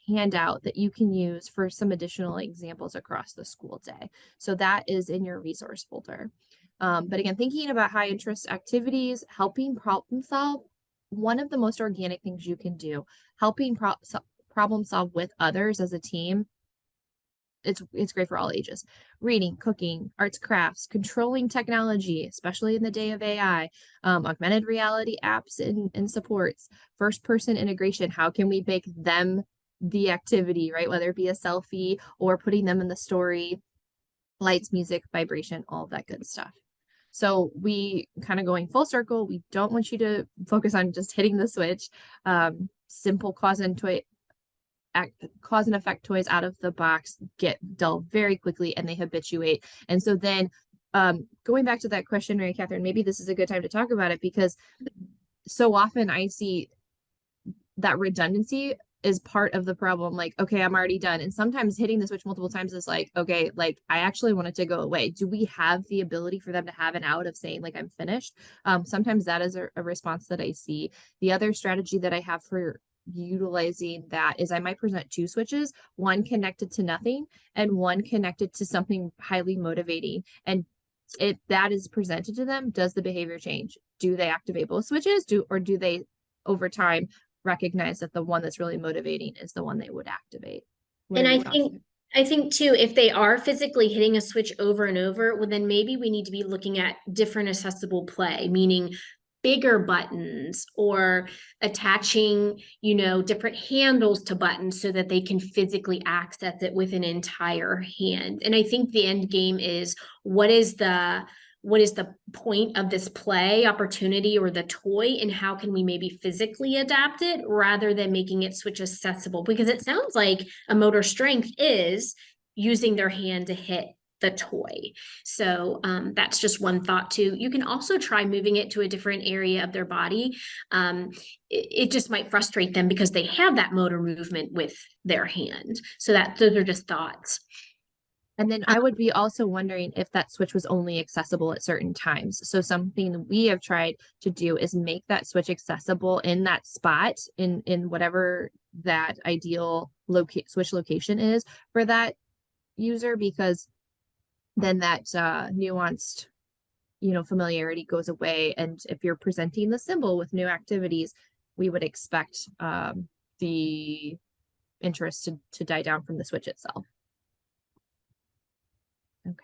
handout that you can use for some additional examples across the school day. So that is in your resource folder. But again, thinking about high interest activities, helping problem solve, one of the most organic things you can do, helping problem solve with others as a team. It's great for all ages. Reading, cooking, arts, crafts, controlling technology, especially in the day of AI, augmented reality apps and supports, first person integration. How can we make them the activity, right? Whether it be a selfie or putting them in the story, lights, music, vibration, all of that good stuff. So we kind of going full circle. We don't want you to focus on just hitting the switch. Simple cause and effect toys out of the box get dull very quickly and they habituate. And so then going back to that question, Mary Catherine, maybe this is a good time to talk about it, because so often I see that redundancy is part of the problem. Like, okay, I'm already done. And sometimes hitting the switch multiple times is like, okay, like I actually want it to go away. Do we have the ability for them to have an out of saying like, I'm finished? Sometimes that is a response that I see. The other strategy that I have for utilizing that is I might present two switches, one connected to nothing and one connected to something highly motivating. And if that is presented to them, does the behavior change? Do they activate both switches? Or do they over time recognize that the one that's really motivating is the one they would activate? And I think too, if they are physically hitting a switch over and over, well, then maybe we need to be looking at different accessible play, meaning bigger buttons or attaching, different handles to buttons so that they can physically access it with an entire hand. And I think the end game is what is the point of this play opportunity or the toy, and how can we maybe physically adapt it rather than making it switch accessible? Because it sounds like a motor strength is using their hand to hit the toy. So that's just one thought too. You can also try moving it to a different area of their body. It just might frustrate them because they have that motor movement with their hand. So those are just thoughts. And then I would be also wondering if that switch was only accessible at certain times. So something we have tried to do is make that switch accessible in that spot in whatever that ideal switch location is for that user, because then that nuanced, familiarity goes away. And if you're presenting the symbol with new activities, we would expect the interest to die down from the switch itself. Okay.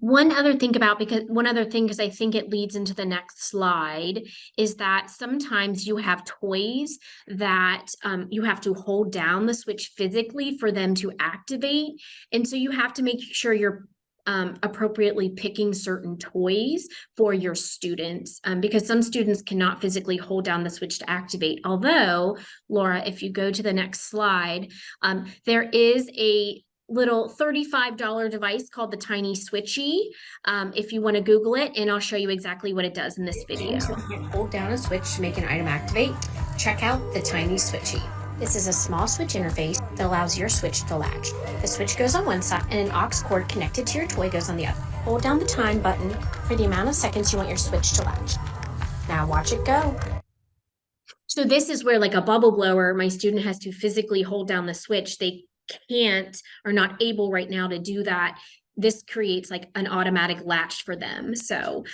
One other thing, because I think it leads into the next slide, is that sometimes you have toys that you have to hold down the switch physically for them to activate. And so you have to make sure you're appropriately picking certain toys for your students, because some students cannot physically hold down the switch to activate. Although, Laura, if you go to the next slide, there is a little $35 device called the Tiny Switchy. If you want to Google it, and I'll show you exactly what it does in this video. Hold down a switch to make an item activate. Check out the Tiny Switchy. This is a small switch interface that allows your switch to latch. The switch goes on one side and an aux cord connected to your toy goes on the other. Hold down the time button for the amount of seconds you want your switch to latch. Now watch it go. So this is where, like a bubble blower, my student has to physically hold down the switch. They can't or not able right now to do that. This creates like an automatic latch for them. So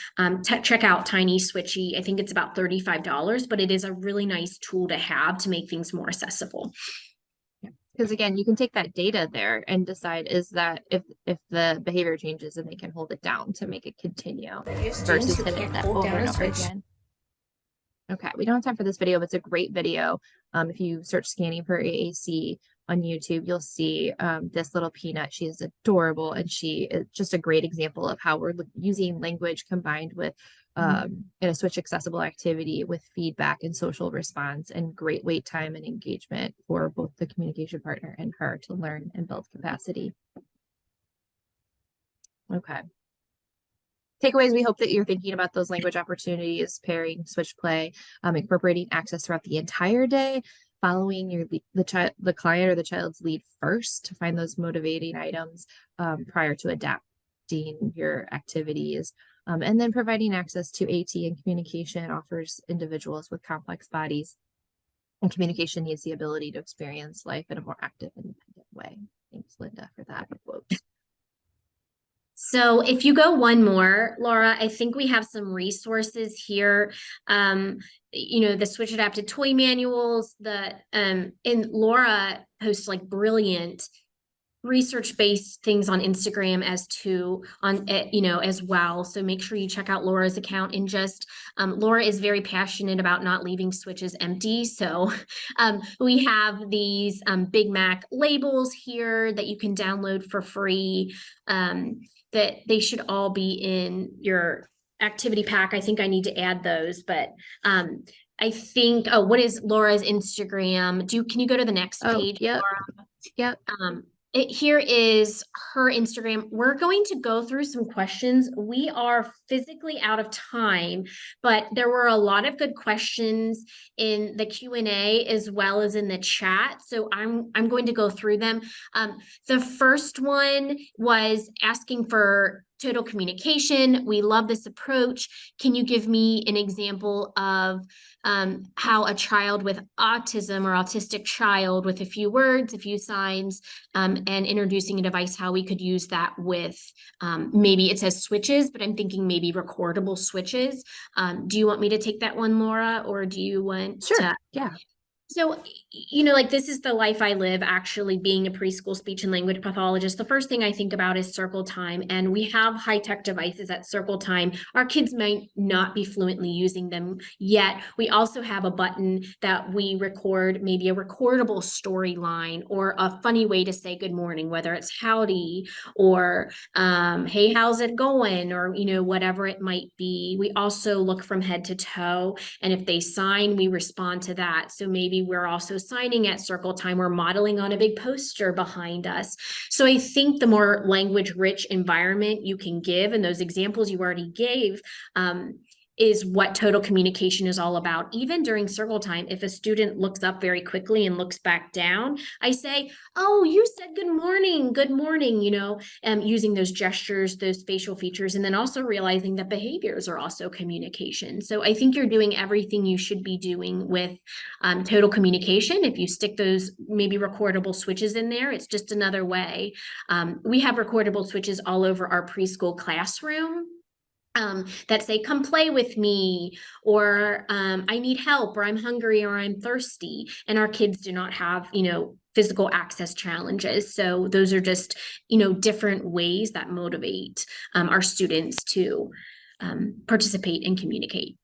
check out Tiny Switchy. I think it's about $35, but it is a really nice tool to have to make things more accessible. Because again, you can take that data there and decide is that if the behavior changes, and they can hold it down to make it continue You have students versus who hitting can't that hold over down and a over switch. again. Okay, we don't have time for this video, but it's a great video. If you search Scanning for AAC on YouTube, you'll see this little peanut. She is adorable, and she is just a great example of how we're using language combined with in a switch accessible activity with feedback and social response and great wait time and engagement for both the communication partner and her to learn and build capacity. Okay. Takeaways, we hope that you're thinking about those language opportunities, pairing, switch play, incorporating access throughout the entire day, following the client or the child's lead first to find those motivating items prior to adapting your activities, and then providing access to AT and communication offers individuals with complex bodies and communication needs the ability to experience life in a more active and independent way. Thanks, Linda, for that quote. So if you go one more, Laura, I think we have some resources here. The Switch Adapted Toy Manuals, and Laura posts like brilliant research-based things on Instagram as well. So make sure you check out Laura's account, and Laura is very passionate about not leaving switches empty. So we have these Big Mac labels here that you can download for free. That they should all be in your activity pack. I think I need to add those, but I think, what is Laura's Instagram? Can you go to the next page, Yep. Laura? Yep. Here is her Instagram. We're going to go through some questions. We are physically out of time, but there were a lot of good questions in the Q&A as well as in the chat. So I'm going to go through them. The first one was asking for total communication. We love this approach. Can you give me an example of how a child with autism or autistic child with a few words, a few signs, and introducing a device, how we could use that with maybe it says switches, but I'm thinking maybe recordable switches. Do you want me to take that one, Laura, or do you want to? Yeah. So, this is the life I live, actually being a preschool speech and language pathologist. The first thing I think about is circle time, and we have high-tech devices at circle time. Our kids might not be fluently using them yet. We also have a button that we record, maybe a recordable storyline or a funny way to say good morning, whether it's howdy or hey, how's it going? Or, whatever it might be. We also look from head to toe, and if they sign, we respond to that. So maybe we're also signing at circle time. We're modeling on a big poster behind us. So I think the more language rich environment you can give, and those examples you already gave, is what total communication is all about. Even during circle time, if a student looks up very quickly and looks back down, I say, oh, you said good morning, using those gestures, those facial features, and then also realizing that behaviors are also communication. So I think you're doing everything you should be doing with total communication. If you stick those maybe recordable switches in there, it's just another way. We have recordable switches all over our preschool classroom. That say, come play with me, or I need help, or I'm hungry, or I'm thirsty. And our kids do not have, physical access challenges. So those are just, different ways that motivate our students to participate and communicate.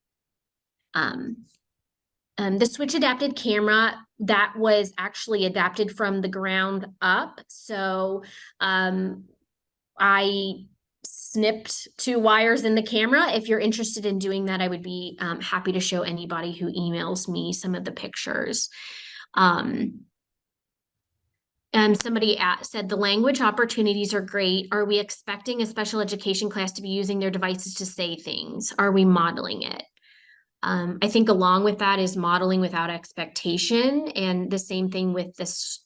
The Switch Adapted Camera, that was actually adapted from the ground up. So I snipped 2 wires in the camera. If you're interested in doing that, I would be happy to show anybody who emails me some of the pictures. And somebody said the language opportunities are great. Are we expecting a special education class to be using their devices to say things? Are we modeling it? I think along with that is modeling without expectation, and the same thing with this,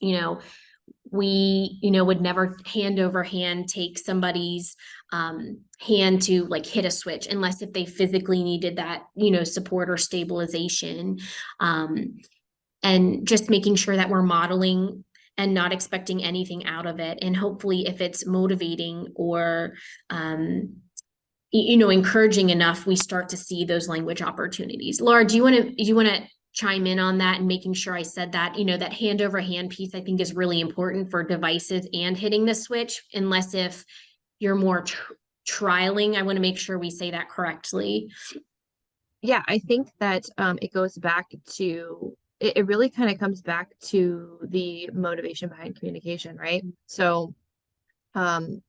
we, would never hand over hand take somebody's hand to hit a switch unless if they physically needed that, support or stabilization. And just making sure that we're modeling and not expecting anything out of it. And hopefully if it's motivating or, encouraging enough, we start to see those language opportunities. Laura, do you want to chime in on that and making sure I said that, you know, that hand over hand piece I think is really important for devices and hitting the switch, unless if you're more trialing, I want to make sure we say that correctly. Yeah, I think that it goes back to it really kind of comes back to the motivation behind communication, right? So the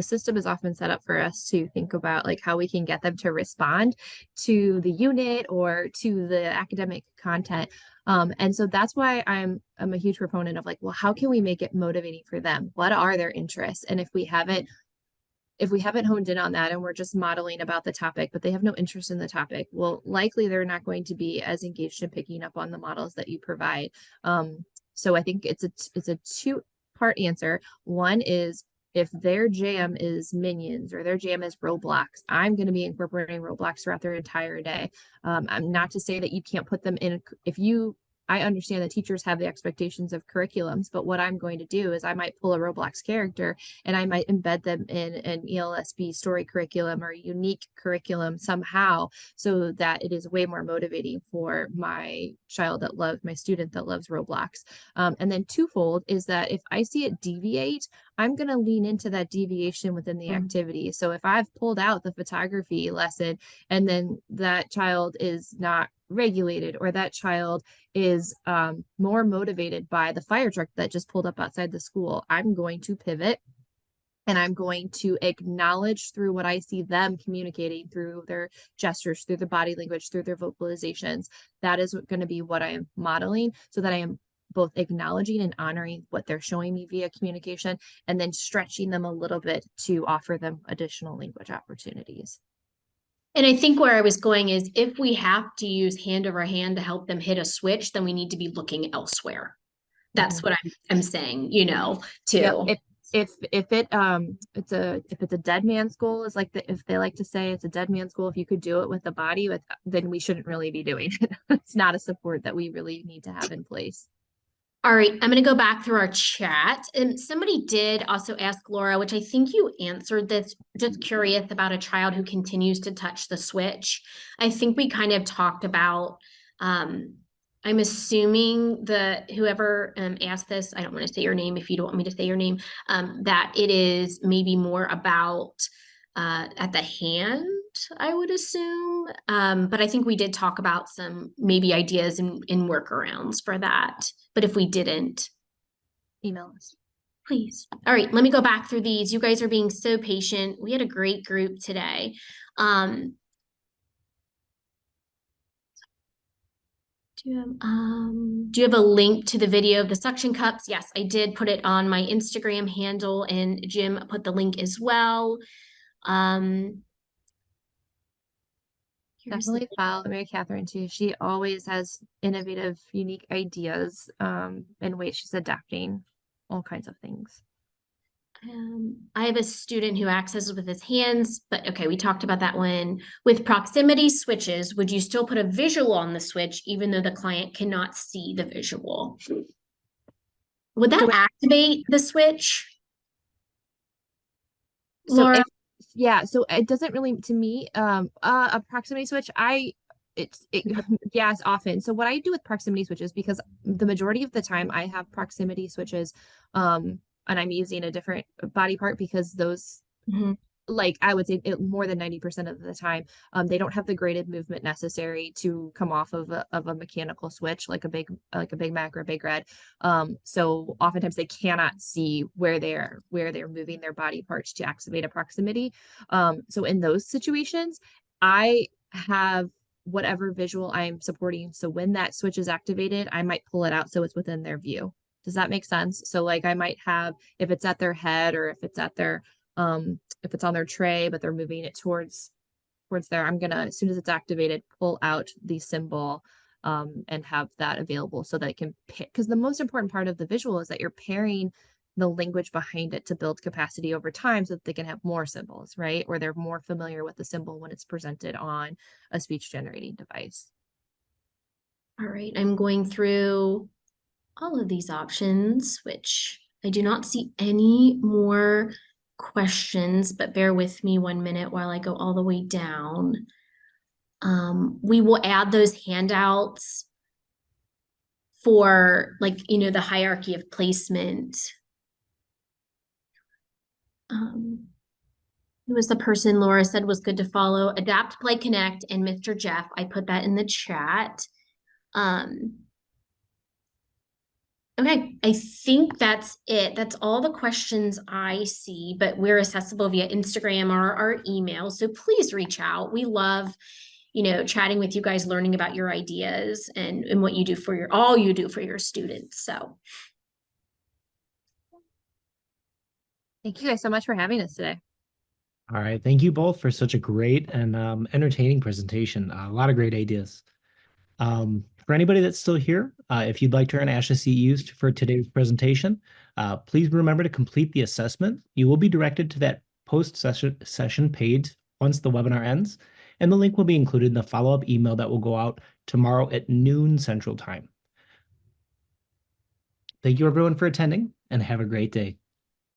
system is often set up for us to think about like how we can get them to respond to the unit or to the academic content. And so that's why I'm a huge proponent of like, well, how can we make it motivating for them? What are their interests? And if we haven't honed in on that and we're just modeling about the topic, but they have no interest in the topic, well, likely they're not going to be as engaged in picking up on the models that you provide. So I think it's a two-part answer. One is, if their jam is Minions or their jam is Roblox, I'm going to be incorporating Roblox throughout their entire day. I'm not to say that you can't put them in. I understand that teachers have the expectations of curriculums, but what I'm going to do is I might pull a Roblox character and I might embed them in an ELSB story curriculum or a unique curriculum somehow, so that it is way more motivating for my student that loves Roblox. And then twofold is that if I see it deviate, I'm going to lean into that deviation within the activity. So if I've pulled out the photography lesson and then that child is not regulated, or that child is more motivated by the fire truck that just pulled up outside the school, I'm going to pivot and I'm going to acknowledge through what I see them communicating, through their gestures, through their body language, through their vocalizations. That is going to be what I am modeling, so that I am both acknowledging and honoring what they're showing me via communication, and then stretching them a little bit to offer them additional language opportunities. And I think where I was going is, if we have to use hand over hand to help them hit a switch, then we need to be looking elsewhere. That's what I'm saying, you know, too. Yep. If it's a dead man's goal, is like if they like to say, it's a dead man's goal. If you could do it with the body, then we shouldn't really be doing it. It's not a support that we really need to have in place. All right, I'm going to go back through our chat. And somebody did also ask Laura, which I think you answered this, just curious about a child who continues to touch the switch. I think we kind of talked about, I'm assuming whoever asked this, I don't want to say your name if you don't want me to say your name, that it is maybe more about at the hand, I would assume. But I think we did talk about some maybe ideas and workarounds for that. But if we didn't, email us, please. All right, let me go back through these. You guys are being so patient. We had a great group today. Do you have a link to the video of the suction cups? Yes, I did put it on my Instagram handle, and Jim put the link as well. Definitely follow Mary Katherine too. She always has innovative, unique ideas and ways she's adapting all kinds of things. I have a student who accesses with his hands, but okay, we talked about that one. With proximity switches, would you still put a visual on the switch even though the client cannot see the visual? Would that activate the switch? Laura? So it doesn't really, to me, a proximity switch, yes, often. So what I do with proximity switches, because the majority of the time I have proximity switches, and I'm using a different body part, because those, like I would say more than 90% of the time, they don't have the graded movement necessary to come off of a mechanical switch, like a Big Mac or a Big Red. So oftentimes they cannot see where they're moving their body parts to activate a proximity. So in those situations, I have whatever visual I'm supporting. So when that switch is activated, I might pull it out so it's within their view. Does that make sense? So like I might have, if it's at their head, or if it's at their if it's on their tray, but they're moving it towards there, I'm gonna, as soon as it's activated, pull out the symbol and have that available so that it can pick. Because the most important part of the visual is that you're pairing the language behind it to build capacity over time, so that they can have more symbols, right? Or they're more familiar with the symbol when it's presented on a speech generating device. All right, I'm going through all of these options, which I do not see any more questions, but bear with me 1 minute while I go all the way down. We will add those handouts for like, you know, the hierarchy of placement. Who was the person Laura said was good to follow? Adapt, Play, Connect, and Mr. Jeff. I put that in the chat. Okay, I think that's it. That's all the questions I see, but we're accessible via Instagram or our email. So please reach out. We love, you know, chatting with you guys, learning about your ideas and what you do for your, all you do for your students. So Thank you guys so much for having us today. All right. Thank you both for such a great and entertaining presentation. A lot of great ideas. For anybody that's still here, if you'd like to earn ASHA CEUs for today's presentation, please remember to complete the assessment. You will be directed to that post-session page once the webinar ends, and the link will be included in the follow-up email that will go out tomorrow at noon Central Time. Thank you everyone for attending, and have a great day.